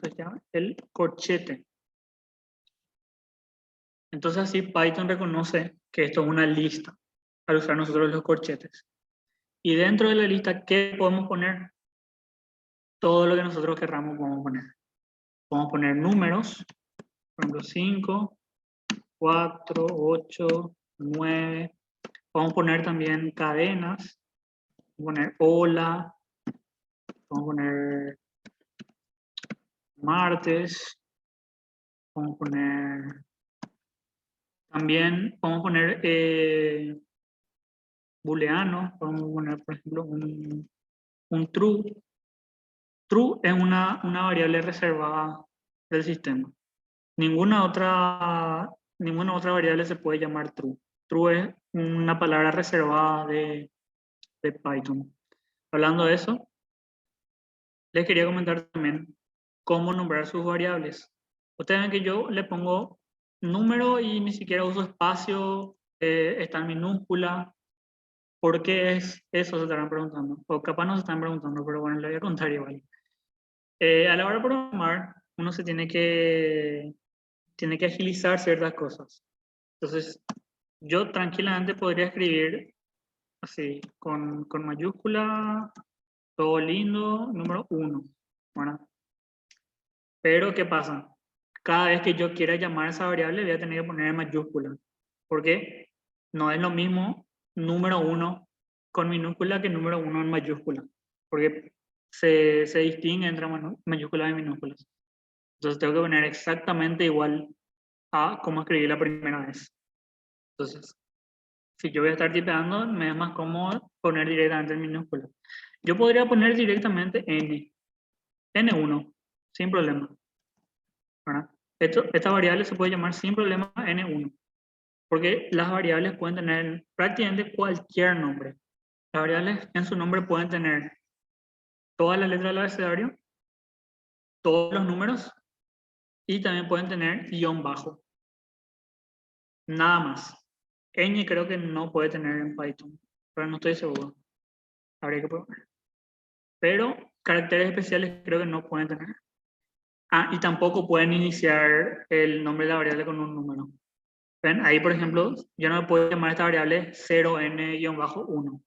se llama el corchete. Entonces así Python reconoce que esto es una lista al usar nosotros los corchetes. Y dentro de la lista, ¿qué podemos poner? Todo lo que nosotros querramos podemos poner. Podemos poner números, por ejemplo 5, 4, 8, 9. Podemos poner también cadenas, podemos poner hola, podemos poner martes, podemos poner también, podemos poner booleano, podemos poner por ejemplo un true. True es una variable reservada del sistema. Ninguna otra variable se puede llamar true. True es una palabra reservada de Python. Hablando de eso, les quería comentar también cómo nombrar sus variables. Ustedes ven que yo le pongo número y ni siquiera uso espacio, está en minúscula. ¿Por qué es eso? Se estarán preguntando. O capaz no se están preguntando, pero bueno, les voy a contar igual. A la hora de programar, uno tiene que agilizar ciertas cosas. Entonces, yo tranquilamente podría escribir así, con mayúscula, todo lindo, número 1. ¿Verdad? Pero, ¿qué pasa? Cada vez que yo quiera llamar a esa variable, voy a tener que poner en mayúscula. ¿Por qué? No es lo mismo número 1 con minúscula que número 1 en mayúscula. Porque se distingue entre mayúsculas y minúsculas. Entonces tengo que poner exactamente igual a como escribí la primera vez. Entonces, si yo voy a estar tipeando, me es más cómodo poner directamente en minúsculas. Yo podría poner directamente N1, sin problema. ¿Verdad? Esta variable se puede llamar sin problema N1, porque las variables pueden tener prácticamente cualquier nombre. Las variables en su nombre pueden tener todas las letras del abecedario, todos los números, y también pueden tener guión bajo. Nada más. Ñ creo que no puede tener en Python, pero no estoy seguro. Habría que probar. Pero caracteres especiales creo que no pueden tener. Ah, y tampoco pueden iniciar el nombre de la variable con un número. ¿Ven? Ahí, por ejemplo, yo no puedo llamar a esta variable 0n-1.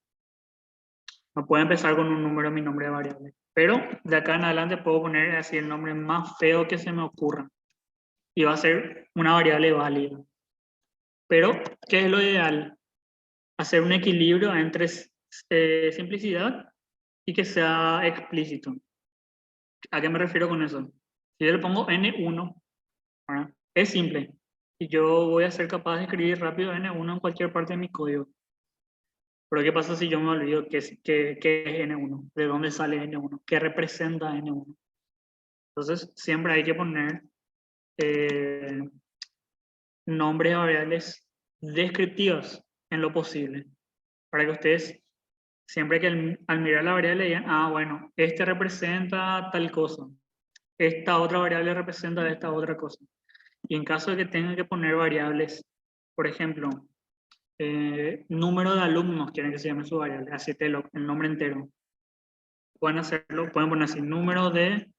No puedo empezar con un número en mi nombre de variable. Pero de acá en adelante puedo poner así el nombre más feo que se me ocurra. Y va a ser una variable válida. Pero, ¿qué es lo ideal? Hacer un equilibrio entre simplicidad y que sea explícito. ¿A qué me refiero con eso? Si yo le pongo n1, ¿verdad? Es simple. Y yo voy a ser capaz de escribir rápido n1 en cualquier parte de mi código. Pero ¿qué pasa si yo me olvido qué es n1? ¿De dónde sale n1? ¿Qué representa n1? Entonces, siempre hay que poner nombres de variables descriptivas en lo posible. Para que ustedes, siempre que al mirar la variable digan, ah, bueno, este representa tal cosa. Esta otra variable representa esta otra cosa. Y en caso de que tengan que poner variables, por ejemplo, número de alumnos, quieren que se llame su variable, así el nombre entero. Pueden hacerlo, pueden poner así, número de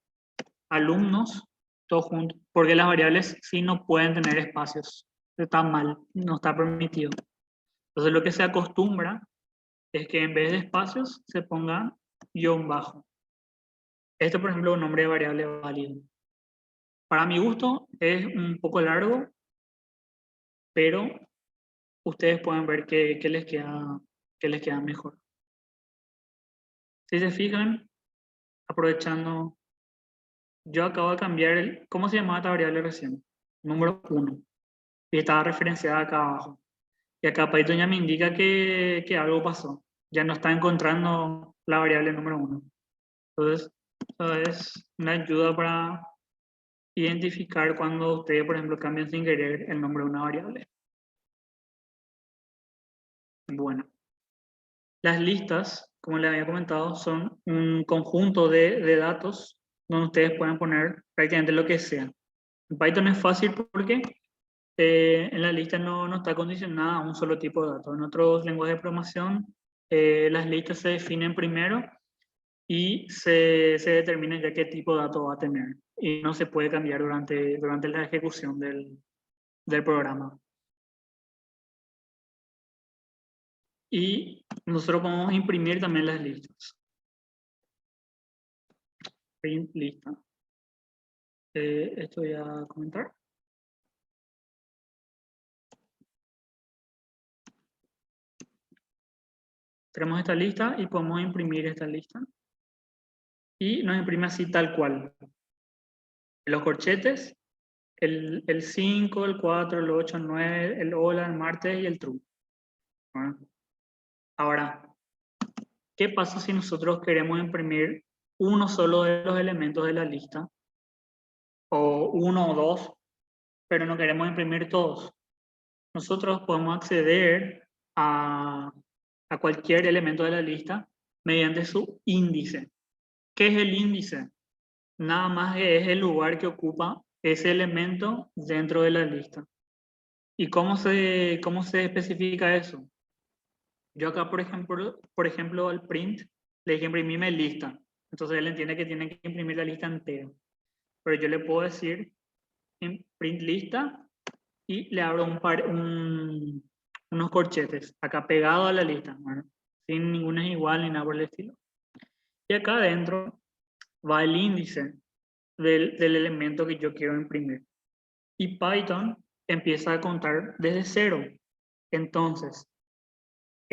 alumnos, todo junto, porque las variables sí no pueden tener espacios. Está mal, no está permitido. Entonces lo que se acostumbra es que en vez de espacios se ponga guión bajo. Este, por ejemplo, es un nombre de variable válido. Para mi gusto es un poco largo, pero ustedes pueden ver qué les queda mejor. Si se fijan, aprovechando, yo acabo de cambiar ¿cómo se llamaba esta variable recién? Número 1. Y estaba referenciada acá abajo. Y acá Python ya me indica que algo pasó. Ya no está encontrando la variable número 1. Entonces, eso es una ayuda para identificar cuando ustedes, por ejemplo, cambian sin querer el nombre de una variable. Bueno, las listas, como les había comentado, son un conjunto de datos donde ustedes pueden poner prácticamente lo que sea. En Python es fácil porque en la lista no está condicionada a un solo tipo de datos. En otros lenguajes de programación, las listas se definen primero y se determina ya qué tipo de dato va a tener. Y no se puede cambiar durante la ejecución del programa. Y nosotros podemos imprimir también las listas. Print lista. Esto voy a comentar. Tenemos esta lista y podemos imprimir esta lista. Y nos imprime así tal cual. Los corchetes, el 5, el 4, el 8, el 9, el hola, el martes y el true. ¿Verdad? Ahora, ¿qué pasa si nosotros queremos imprimir uno solo de los elementos de la lista? O uno o dos, pero no queremos imprimir todos. Nosotros podemos acceder a cualquier elemento de la lista mediante su índice. ¿Qué es el índice? Nada más es el lugar que ocupa ese elemento dentro de la lista. ¿Y cómo se especifica eso? Yo acá, por ejemplo, al print le dije imprimirme lista. Entonces él entiende que tiene que imprimir la lista entera. Pero yo le puedo decir en print lista y le abro unos corchetes acá pegado a la lista, ¿verdad? Sin ninguna es igual ni nada por el estilo. Y acá adentro va el índice del elemento que yo quiero imprimir. Y Python empieza a contar desde cero. Entonces,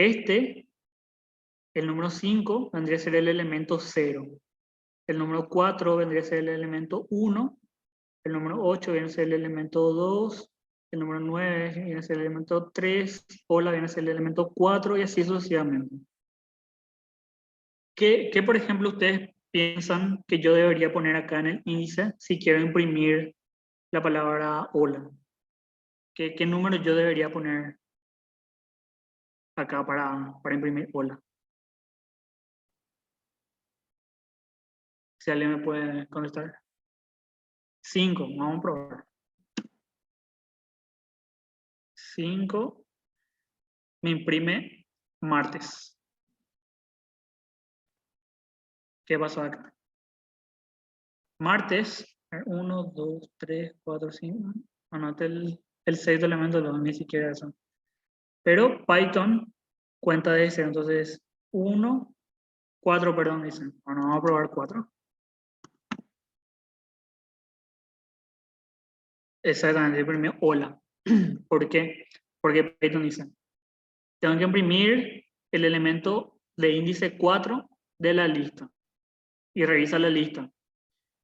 el número 5 vendría a ser el elemento 0. El número 4 vendría a ser el elemento 1. El número 8 viene a ser el elemento 2. El número 9 viene a ser el elemento 3. Hola viene a ser el elemento 4 y así sucesivamente. ¿Qué, por ejemplo, ustedes piensan que yo debería poner acá en el índice si quiero imprimir la palabra hola? ¿Qué número yo debería poner acá para imprimir hola? Si alguien me puede contestar. 5, vamos a probar. 5 me imprime martes. ¿Qué pasó acá? Martes, 1, 2, 3, 4, 5. Anote el 6 elementos, ni siquiera eso. Pero Python cuenta de ese, entonces 1, 4, perdón, dicen. Bueno, vamos a probar 4. Exactamente, imprimió hola. ¿Por qué? Porque Python dice, tengo que imprimir el elemento de índice 4 de la lista. Y revisa la lista.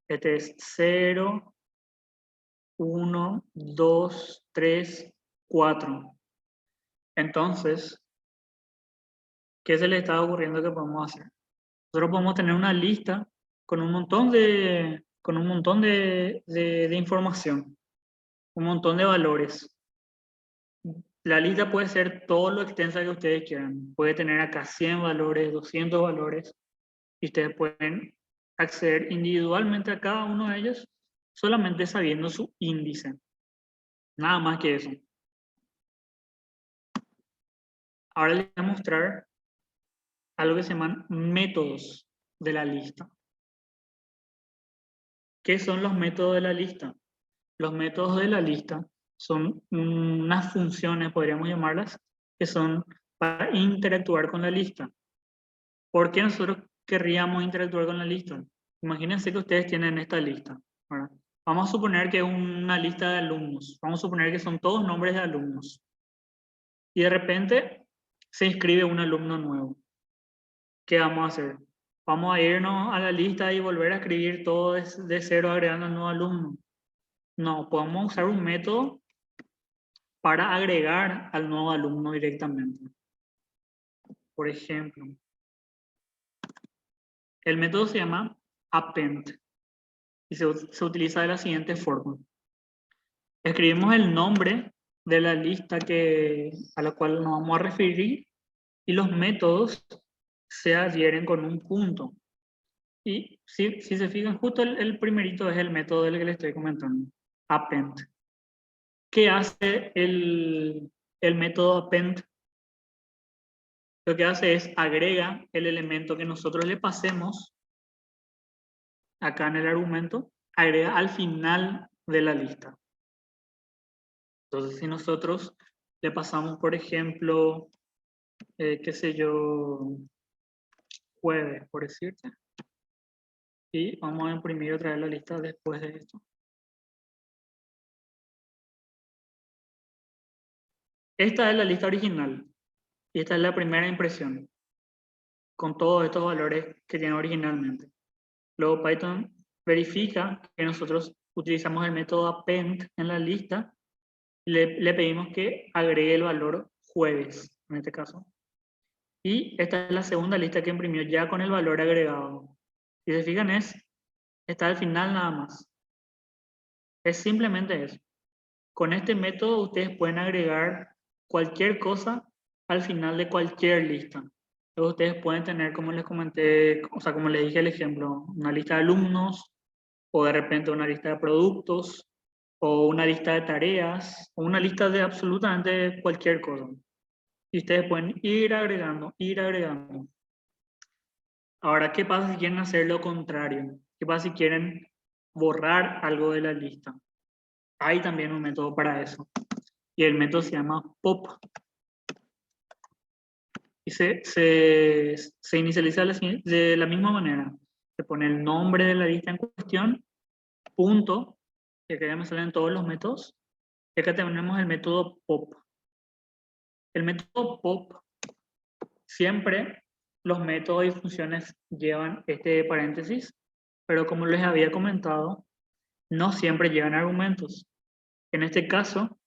Este es 0, 1, 2, 3, 4. Entonces, ¿qué se le está ocurriendo que podemos hacer? Nosotros podemos tener una lista con un montón de información, un montón de valores. La lista puede ser todo lo extensa que ustedes quieran. Puede tener acá 100 valores, 200 valores, y ustedes pueden acceder individualmente a cada uno de ellos solamente sabiendo su índice. Nada más que eso. Ahora les voy a mostrar algo que se llaman métodos de la lista. ¿Qué son los métodos de la lista? Los métodos de la lista son unas funciones, podríamos llamarlas, que son para interactuar con la lista. ¿Por qué nosotros querríamos interactuar con la lista? Imagínense que ustedes tienen esta lista, ¿verdad? Vamos a suponer que es una lista de alumnos. Vamos a suponer que son todos nombres de alumnos. Y de repente se inscribe un alumno nuevo. ¿Qué vamos a hacer? Vamos a irnos a la lista y volver a escribir todo de cero agregando un nuevo alumno. No, podemos usar un método para agregar al nuevo alumno directamente. Por ejemplo, el método se llama append y se utiliza de la siguiente forma. Escribimos el nombre de la lista a la cual nos vamos a referir y los métodos se adhieren con un punto. Y si se fijan, justo el primerito es el método del que les estoy comentando, append. ¿Qué hace el método append? Lo que hace es agrega el elemento que nosotros le pasemos acá en el argumento, agrega al final de la lista. Entonces, si nosotros le pasamos, por ejemplo, qué sé yo, jueves, por decirte, y vamos a imprimir otra vez la lista después de esto. Esta es la lista original y esta es la primera impresión con todos estos valores que tiene originalmente. Luego Python verifica que nosotros utilizamos el método append en la lista y le pedimos que agregue el valor jueves, en este caso. Y esta es la segunda lista que imprimió ya con el valor agregado. Si se fijan, está al final nada más. Es simplemente eso. Con este método ustedes pueden agregar cualquier cosa al final de cualquier lista. Luego ustedes pueden tener, como les comenté, o sea, como les dije el ejemplo, una lista de alumnos, o de repente una lista de productos, o una lista de tareas, o una lista de absolutamente cualquier cosa. Y ustedes pueden ir agregando, ir agregando. Ahora, ¿qué pasa si quieren hacer lo contrario? ¿Qué pasa si quieren borrar algo de la lista? Hay también un método para eso. Y el método se llama pop. Y se inicializa de la misma manera. Se pone el nombre de la lista en cuestión, punto, que acá ya me salen todos los métodos. Y acá tenemos el método pop. El método pop, siempre los métodos y funciones llevan este paréntesis, pero como les había comentado, no siempre llevan argumentos. En este caso,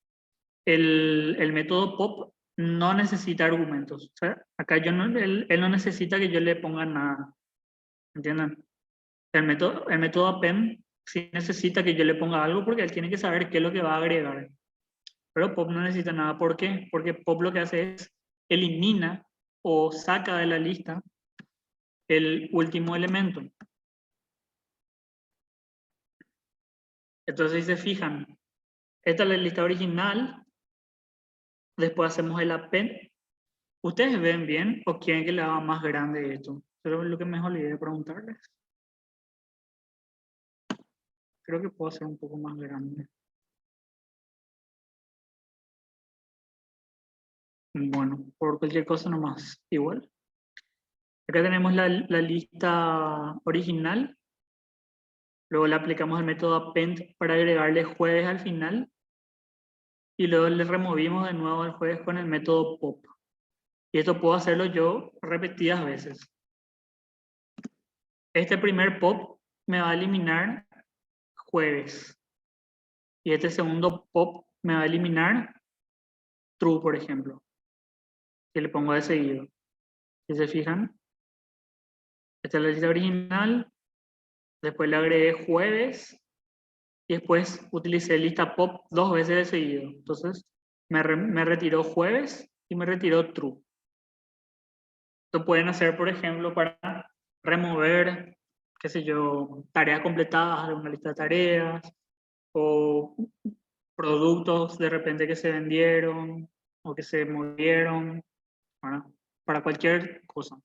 el método pop no necesita argumentos. O sea, acá él no necesita que yo le ponga nada. ¿Entienden? El método append sí necesita que yo le ponga algo porque él tiene que saber qué es lo que va a agregar. Pero pop no necesita nada. ¿Por qué? Porque pop lo que hace es elimina o saca de la lista el último elemento. Entonces, si se fijan, esta es la lista original, después hacemos el append. ¿Ustedes ven bien o quieren que le haga más grande esto? Pero es lo que me olvidé de preguntarles. Creo que puedo hacer un poco más grande. Bueno, por cualquier cosa nomás, igual. Acá tenemos la lista original. Luego le aplicamos el método append para agregarle jueves al final. Y luego le removimos de nuevo el jueves con el método pop. Y esto puedo hacerlo yo repetidas veces. Este primer pop me va a eliminar jueves. Y este segundo pop me va a eliminar true, por ejemplo. Si le pongo de seguido. Si se fijan, esta es la lista original. Después le agregué jueves. Y después utilicé lista pop 2 veces de seguido. Entonces me retiró jueves y me retiró true. Lo pueden hacer, por ejemplo, para remover, qué sé yo, tareas completadas de una lista de tareas o productos de repente que se vendieron o que se movieron, ¿verdad? Para cualquier cosa.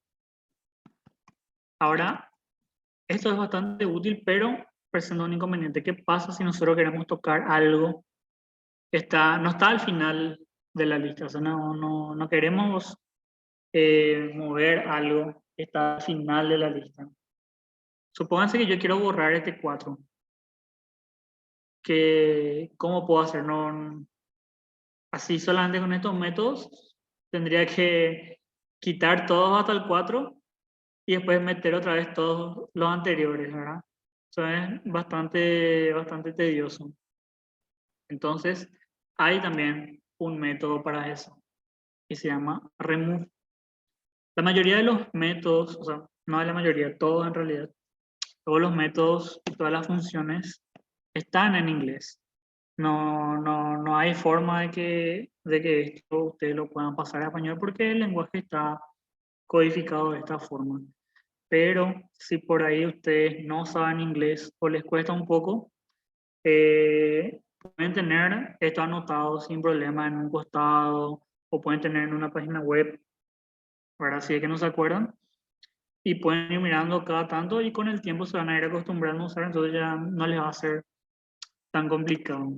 Ahora, esto es bastante útil, pero presenta un inconveniente. ¿Qué pasa si nosotros queremos tocar algo que no está al final de la lista? O sea, no queremos mover algo que está al final de la lista. Supónganse que yo quiero borrar este 4. ¿Cómo puedo hacer? Así solamente con estos métodos tendría que quitar todos hasta el 4 y después meter otra vez todos los anteriores, ¿verdad? Eso es bastante tedioso. Entonces, hay también un método para eso que se llama remove. La mayoría de los métodos, o sea, no la mayoría, todos en realidad, todos los métodos y todas las funciones están en inglés. No hay forma de que esto ustedes lo puedan pasar a español porque el lenguaje está codificado de esta forma. Pero si por ahí ustedes no saben inglés o les cuesta un poco, pueden tener esto anotado sin problema en un costado o pueden tener en una página web, ¿verdad? Si es que no se acuerdan. Y pueden ir mirando cada tanto y con el tiempo se van a ir acostumbrando a usar, entonces ya no les va a ser tan complicado.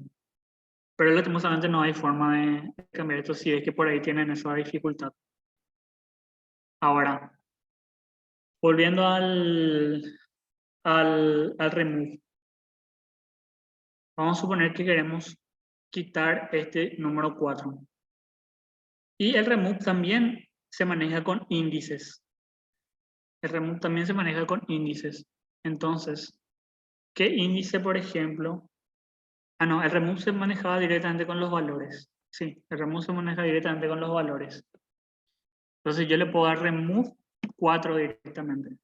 Pero lastimosamente no hay forma de cambiar esto si es que por ahí tienen esa dificultad. Ahora, volviendo al remove. Vamos a suponer que queremos quitar este número 4. Y el remove también se maneja con índices. El remove también se maneja con índices. Entonces, ¿qué índice, por ejemplo? Ah, no, el remove se manejaba directamente con los valores. Sí, el remove se maneja directamente con los valores. Entonces yo le puedo dar remove 4 directamente.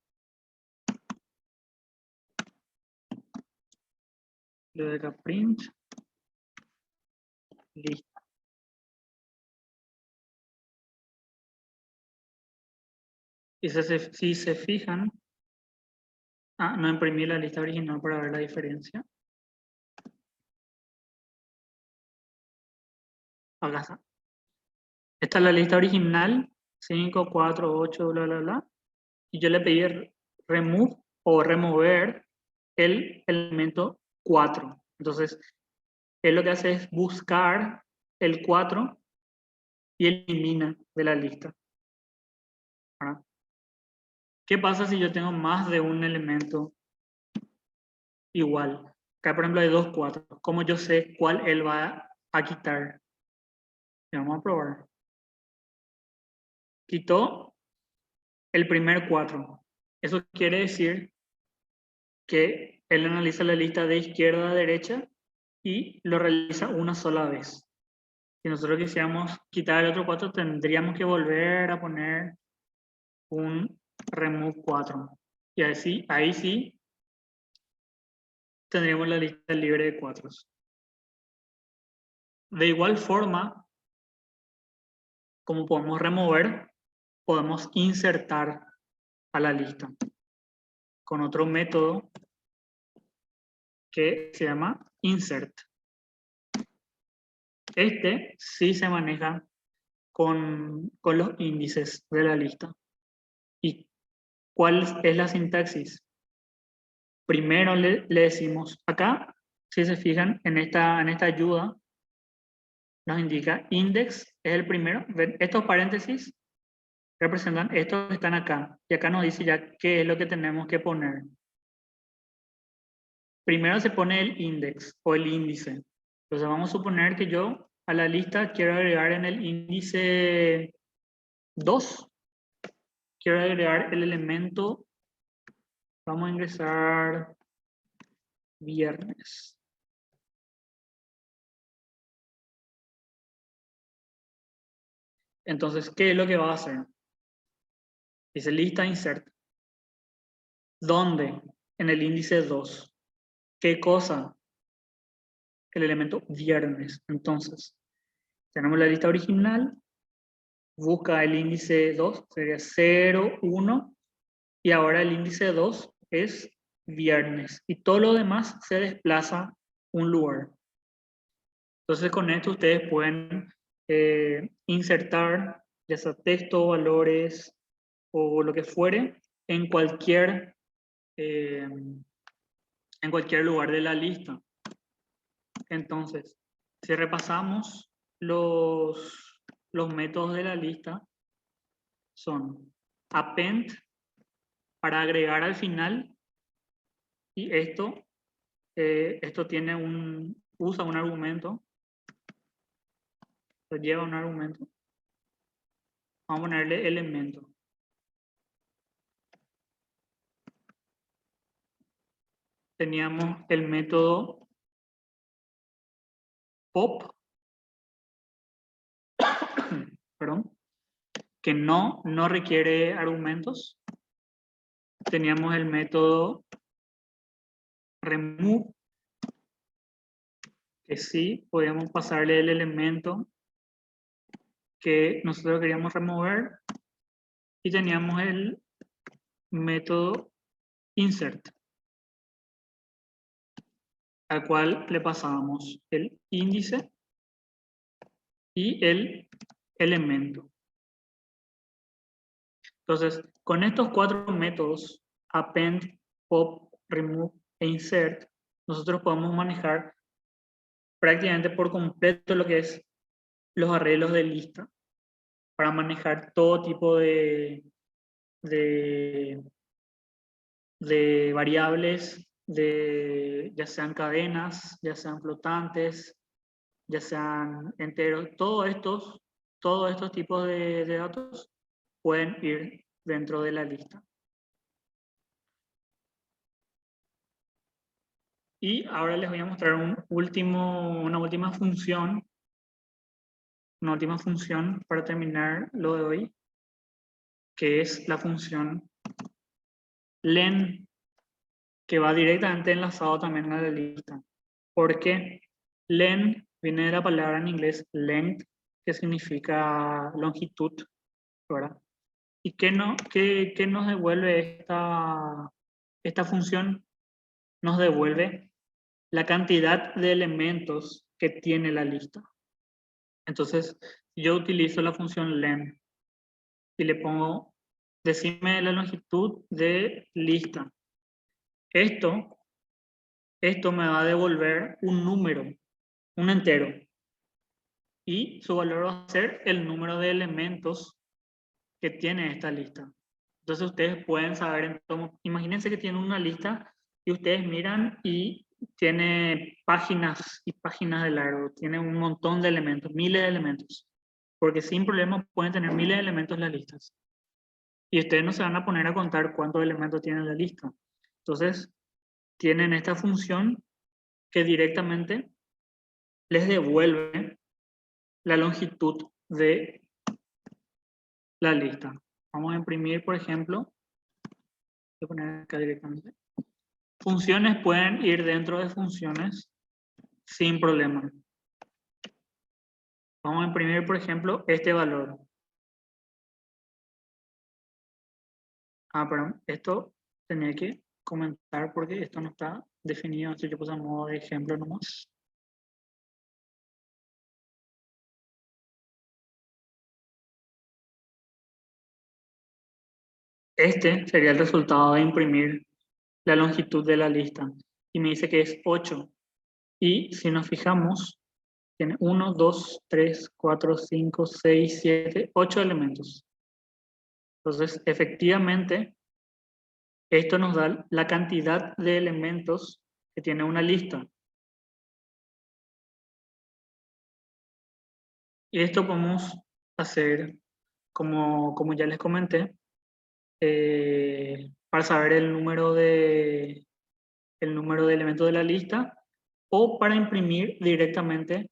Le doy acá print. Listo. Y si se fijan, no imprimí la lista original para ver la diferencia. Acá está. Esta es la lista original, 5, 4, 8, bla, bla, bla. Y yo le pedí remove o remover el elemento 4. Entonces, él lo que hace es buscar el 4 y elimina de la lista. ¿Verdad? ¿Qué pasa si yo tengo más de un elemento igual? Acá, por ejemplo, hay 2 4. ¿Cómo yo sé cuál él va a quitar? Vamos a probar. Quitó el primer 4. Eso quiere decir que él analiza la lista de izquierda a derecha y lo realiza una sola vez. Si nosotros quisiéramos quitar el otro 4, tendríamos que volver a poner un remove 4. Y ahí sí tendríamos la lista libre de 4. De igual forma, como podemos remover, podemos insertar a la lista con otro método que se llama insert. Este sí se maneja con los índices de la lista. ¿Y cuál es la sintaxis? Primero le decimos acá, si se fijan en esta ayuda, nos indica index es el primero. ¿Ven? Estos paréntesis representan estos que están acá. Y acá nos dice ya qué es lo que tenemos que poner. Primero se pone el index o el índice. Entonces vamos a suponer que yo a la lista quiero agregar en el índice 2, quiero agregar el elemento, vamos a ingresar viernes. Entonces, ¿qué es lo que va a hacer? Dice lista insert. ¿Dónde? En el índice 2. ¿Qué cosa? El elemento viernes. Entonces, tenemos la lista original, busca el índice 2, sería 0, 1, y ahora el índice 2 es viernes. Y todo lo demás se desplaza un lugar. Entonces, con esto ustedes pueden insertar ya sea texto, valores o lo que fuere en cualquier lugar de la lista. Entonces, si repasamos los métodos de la lista, son append para agregar al final, y esto tiene usa un argumento, lleva un argumento. Vamos a ponerle elemento. Teníamos el método pop, perdón, que no requiere argumentos. Teníamos el método remove, que sí podíamos pasarle el elemento que nosotros queríamos remover. Y teníamos el método insert, al cual le pasábamos el índice y el elemento. Entonces, con estos 4 métodos, append, pop, remove e insert, nosotros podemos manejar prácticamente por completo lo que es los arreglos de lista, para manejar todo tipo de variables, ya sean cadenas, ya sean flotantes, ya sean enteros. Todos estos tipos de datos pueden ir dentro de la lista. Y ahora les voy a mostrar una última función para terminar lo de hoy, que es la función len, que va directamente enlazado también a la lista. ¿Por qué? Len viene de la palabra en inglés length, que significa longitud, ¿verdad? ¿Y qué nos devuelve esta función? Nos devuelve la cantidad de elementos que tiene la lista. Entonces, yo utilizo la función len y le pongo, decime la longitud de lista. Esto me va a devolver un número, un entero. Y su valor va a ser el número de elementos que tiene esta lista. Entonces ustedes pueden saber, imagínense que tienen una lista y ustedes miran y tiene páginas y páginas de largo, tiene un montón de elementos, miles de elementos, porque sin problema pueden tener miles de elementos en las listas. Y ustedes no se van a poner a contar cuántos elementos tiene la lista. Entonces, tienen esta función que directamente les devuelve la longitud de la lista. Vamos a imprimir, por ejemplo, voy a poner acá directamente. Funciones pueden ir dentro de funciones sin problema. Vamos a imprimir, por ejemplo, este valor. Perdón, esto tenía que comentar porque esto no está definido, así que yo puse a modo de ejemplo nomás. Este sería el resultado de imprimir la longitud de la lista. Y me dice que es 8. Y si nos fijamos, tiene 1, 2, 3, 4, 5, 6, 7, 8 elementos. Entonces, efectivamente, esto nos da la cantidad de elementos que tiene una lista. Y esto podemos hacer, como ya les comenté, para saber el número de elementos de la lista o para imprimir directamente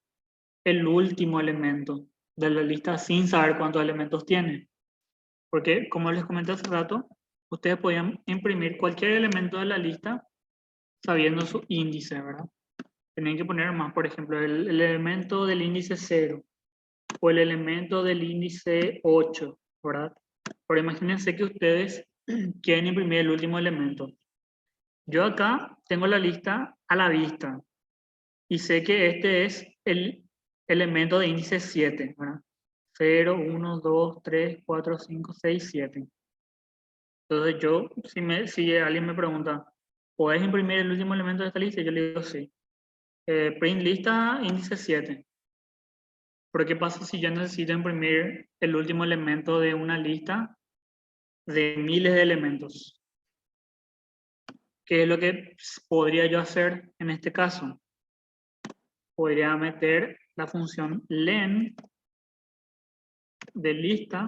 el último elemento de la lista sin saber cuántos elementos tiene. Porque, como les comenté hace rato, ustedes podían imprimir cualquier elemento de la lista sabiendo su índice, ¿verdad? Tenían que poner más, por ejemplo, el elemento del índice 0 o el elemento del índice 8, ¿verdad? Pero imagínense que ustedes quieren imprimir el último elemento. Yo acá tengo la lista a la vista y sé que este es el elemento de índice 7, ¿verdad? 0, 1, 2, 3, 4, 5, 6, 7. Entonces yo, si alguien me pregunta, ¿puedes imprimir el último elemento de esta lista? Yo le digo sí. Print lista índice 7. Pero ¿qué pasa si yo necesito imprimir el último elemento de una lista de miles de elementos? ¿Qué es lo que podría yo hacer en este caso? Podría meter la función len de lista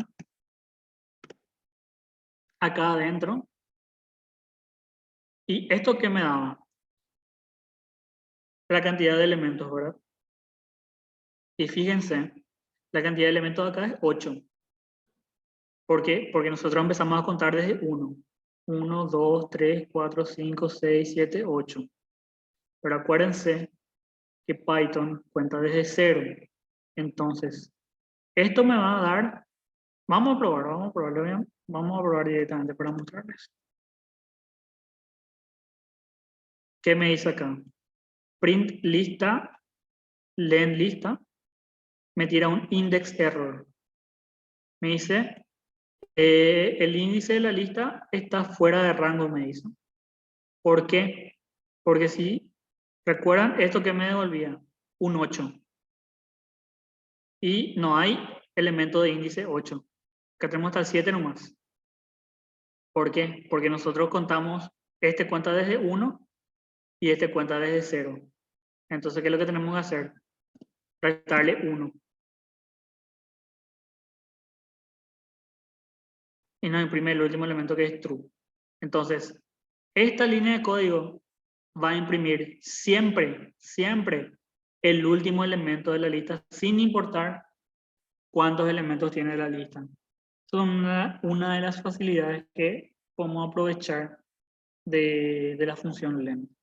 acá adentro. ¿Y esto qué me daba? La cantidad de elementos, ¿verdad? Y fíjense, la cantidad de elementos acá es 8. ¿Por qué? Porque nosotros empezamos a contar desde 1. 1, 2, 3, 4, 5, 6, 7, 8. Pero acuérdense que Python cuenta desde 0. Entonces, esto me va a dar, vamos a probar directamente para mostrarles. ¿Qué me dice acá? Print lista, len lista, me tira un index error. Me dice, el índice de la lista está fuera de rango, me dice. ¿Por qué? Porque si recuerdan esto que me devolvía, un 8. Y no hay elemento de índice 8. Acá tenemos hasta el 7 nomás. ¿Por qué? Porque nosotros contamos, este cuenta desde 1 y este cuenta desde 0. Entonces, ¿qué es lo que tenemos que hacer? Restarle 1. Y nos imprime el último elemento que es true. Entonces, esta línea de código va a imprimir siempre, siempre el último elemento de la lista, sin importar cuántos elementos tiene la lista. Son una de las facilidades que podemos aprovechar de la función len.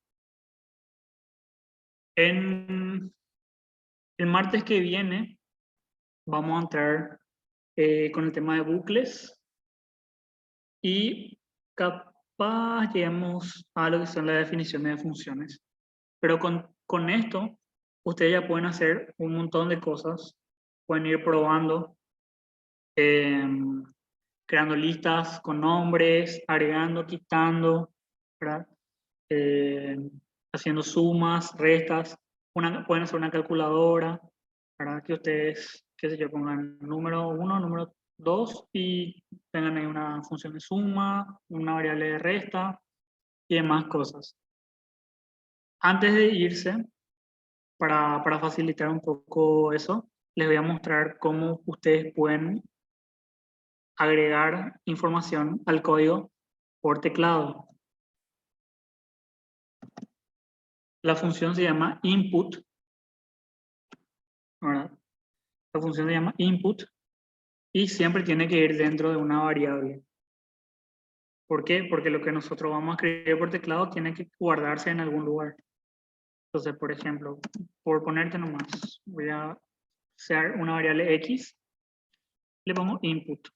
En el martes que viene vamos a entrar con el tema de bucles y capaz lleguemos a lo que son las definiciones de funciones. Pero con esto, ustedes ya pueden hacer un montón de cosas. Pueden ir probando, creando listas con nombres, agregando, quitando, ¿verdad? Haciendo sumas, restas. Pueden hacer una calculadora, ¿verdad? Que ustedes, qué sé yo, pongan número 1, número 2 y tengan ahí una función de suma, una variable de resta y demás cosas. Antes de irse, para facilitar un poco eso, les voy a mostrar cómo ustedes pueden agregar información al código por teclado. La función se llama input, ¿verdad? La función se llama input y siempre tiene que ir dentro de una variable. ¿Por qué? Porque lo que nosotros vamos a escribir por teclado tiene que guardarse en algún lugar. Entonces, por ejemplo, por ponerte nomás, voy a hacer una variable x, le pongo input.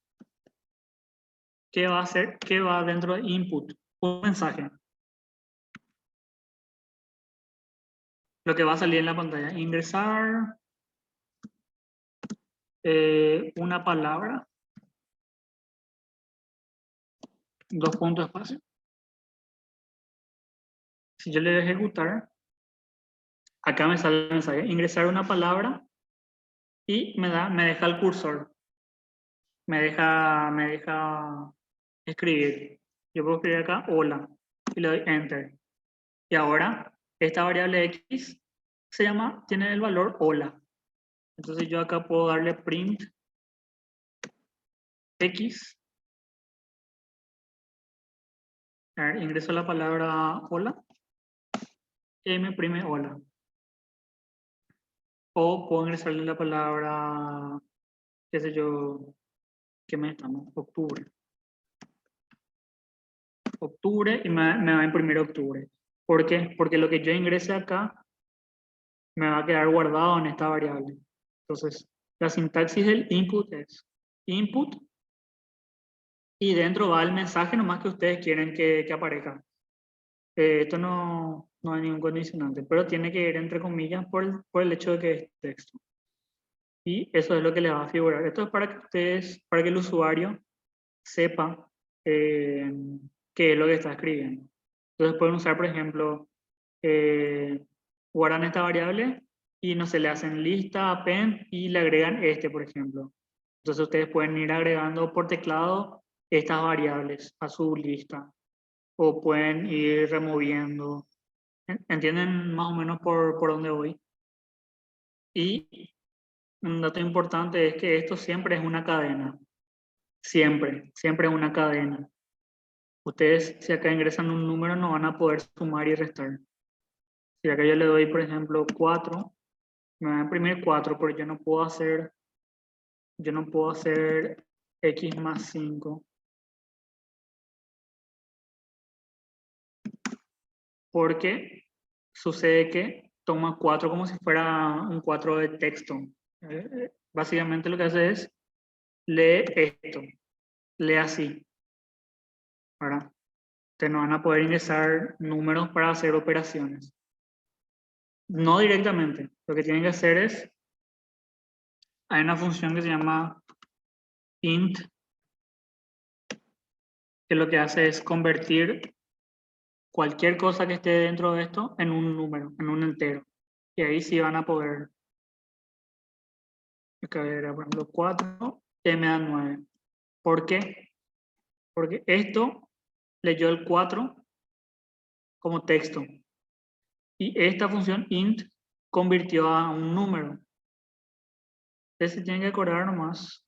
¿Qué va a hacer? ¿Qué va dentro de input? Un mensaje. lo que va a salir en la pantalla. Ingresar una palabra, 2 puntos espacio. Si yo le doy ejecutar, acá me sale el mensaje, ingresar una palabra y me deja el cursor, me deja escribir. Yo puedo escribir acá hola y le doy enter. Y ahora esta variable x tiene el valor hola. Entonces yo acá puedo darle print x. A ver, ingreso la palabra hola y me imprime hola. O puedo ingresarle la palabra, qué sé yo, ¿qué mes estamos? Octubre. Octubre y me va a imprimir octubre. ¿Por qué? Porque lo que yo ingrese acá me va a quedar guardado en esta variable. Entonces, la sintaxis del input es input y dentro va el mensaje nomás que ustedes quieren que aparezca. Esto no hay ningún condicionante, pero tiene que ir entre comillas por el hecho de que es texto. Y eso es lo que le va a figurar. Esto es para que para que el usuario sepa qué es lo que está escribiendo. Entonces pueden usar, por ejemplo, guardan esta variable y no se le hacen lista, append y le agregan este, por ejemplo. Entonces ustedes pueden ir agregando por teclado estas variables a su lista o pueden ir removiendo. ¿Entienden más o menos por dónde voy? Y un dato importante es que esto siempre es una cadena. Siempre es una cadena. Ustedes, si acá ingresan un número, no van a poder sumar y restar. Si acá yo le doy, por ejemplo, 4, me va a imprimir 4, pero yo no puedo hacer x más 5. Porque sucede que toma 4 como si fuera un 4 de texto. Básicamente lo que hace es lee esto, lee así, ¿verdad? Ustedes no van a poder ingresar números para hacer operaciones. No directamente. Lo que tienen que hacer es, hay una función que se llama int, que lo que hace es convertir cualquier cosa que esté dentro de esto en un número, en un entero. Y ahí sí van a poder, acá era por ejemplo 4, y me da 9. ¿Por qué? Porque esto leyó el 4 como texto. Y esta función int convirtió a un número. Ustedes se tienen que acordar nomás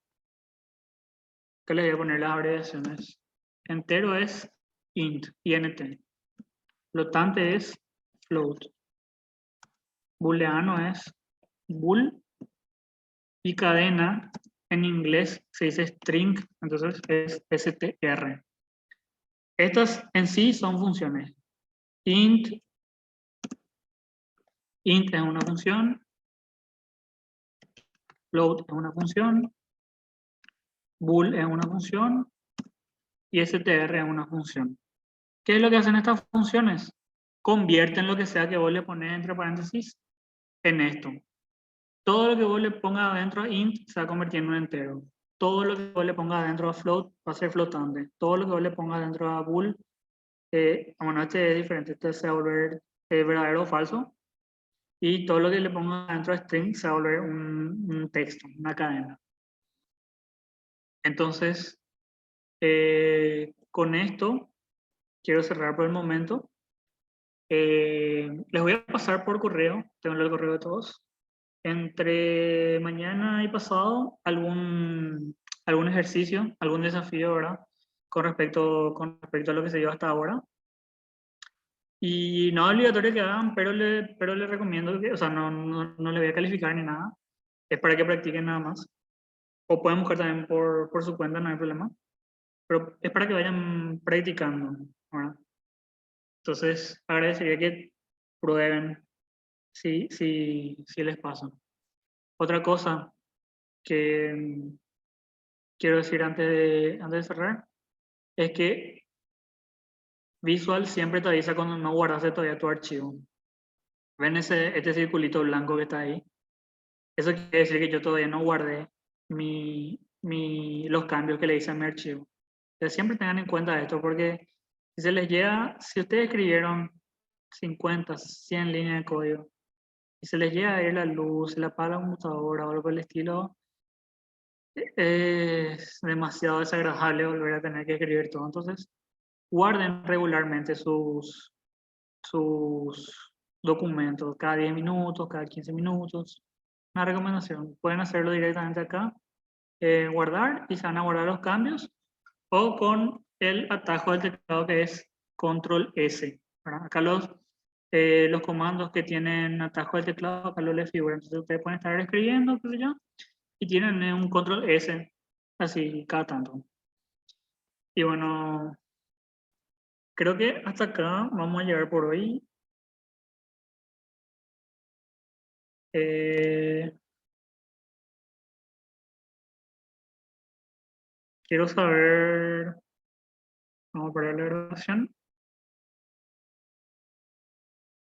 que les voy a poner las abreviaciones. Entero es int, int. Flotante es float. Booleano es bool. Y cadena en inglés se dice string, entonces es str. Estas en sí son funciones. Int es una función. Float es una función. Bool es una función. Y str es una función. ¿Qué es lo que hacen estas funciones? Convierten lo que sea que vos le pones entre paréntesis en esto. Todo lo que vos le pongas adentro a int se va a convertir en un entero. Todo lo que vos le pongas adentro a float va a ser flotante. Todo lo que vos le pongas adentro a bool, bueno, este es diferente. Este se va a volver verdadero o falso. Y todo lo que le pongas adentro a string se va a volver un texto, una cadena. Entonces, con esto quiero cerrar por el momento. Les voy a pasar por correo, tengo el correo de todos. Entre mañana y pasado, algún ejercicio, algún desafío, ¿verdad? Con respecto a lo que se dio hasta ahora. Y no es obligatorio que hagan, pero le recomiendo que, o sea, no le voy a calificar ni nada. Es para que practiquen nada más. O pueden buscar también por su cuenta, no hay problema. Pero es para que vayan practicando, ¿verdad? Entonces, agradecería que prueben si les pasa. Otra cosa que quiero decir antes de cerrar es que Visual siempre te avisa cuando no guardaste todavía tu archivo. ¿Ven este circulito blanco que está ahí? Eso quiere decir que yo todavía no guardé los cambios que le hice a mi archivo. Entonces siempre tengan en cuenta esto porque si se les llega, si ustedes escribieron 50, 100 líneas de código y se les llega a ir la luz, se le apaga la computadora o algo por el estilo, es demasiado desagradable volver a tener que escribir todo. Entonces, guarden regularmente sus documentos cada 10 minutos, cada 15 minutos. Una recomendación, pueden hacerlo directamente acá, guardar y se van a guardar los cambios o con el atajo del teclado que es Control S. ¿Verdad? Acá los comandos que tienen atajo del teclado, acá lo les figura. Entonces ustedes pueden estar escribiendo, qué sé yo, y tienen un Control S así cada tanto. Y bueno, creo que hasta acá vamos a llegar por hoy. Eh, quiero saber, vamos a parar la grabación.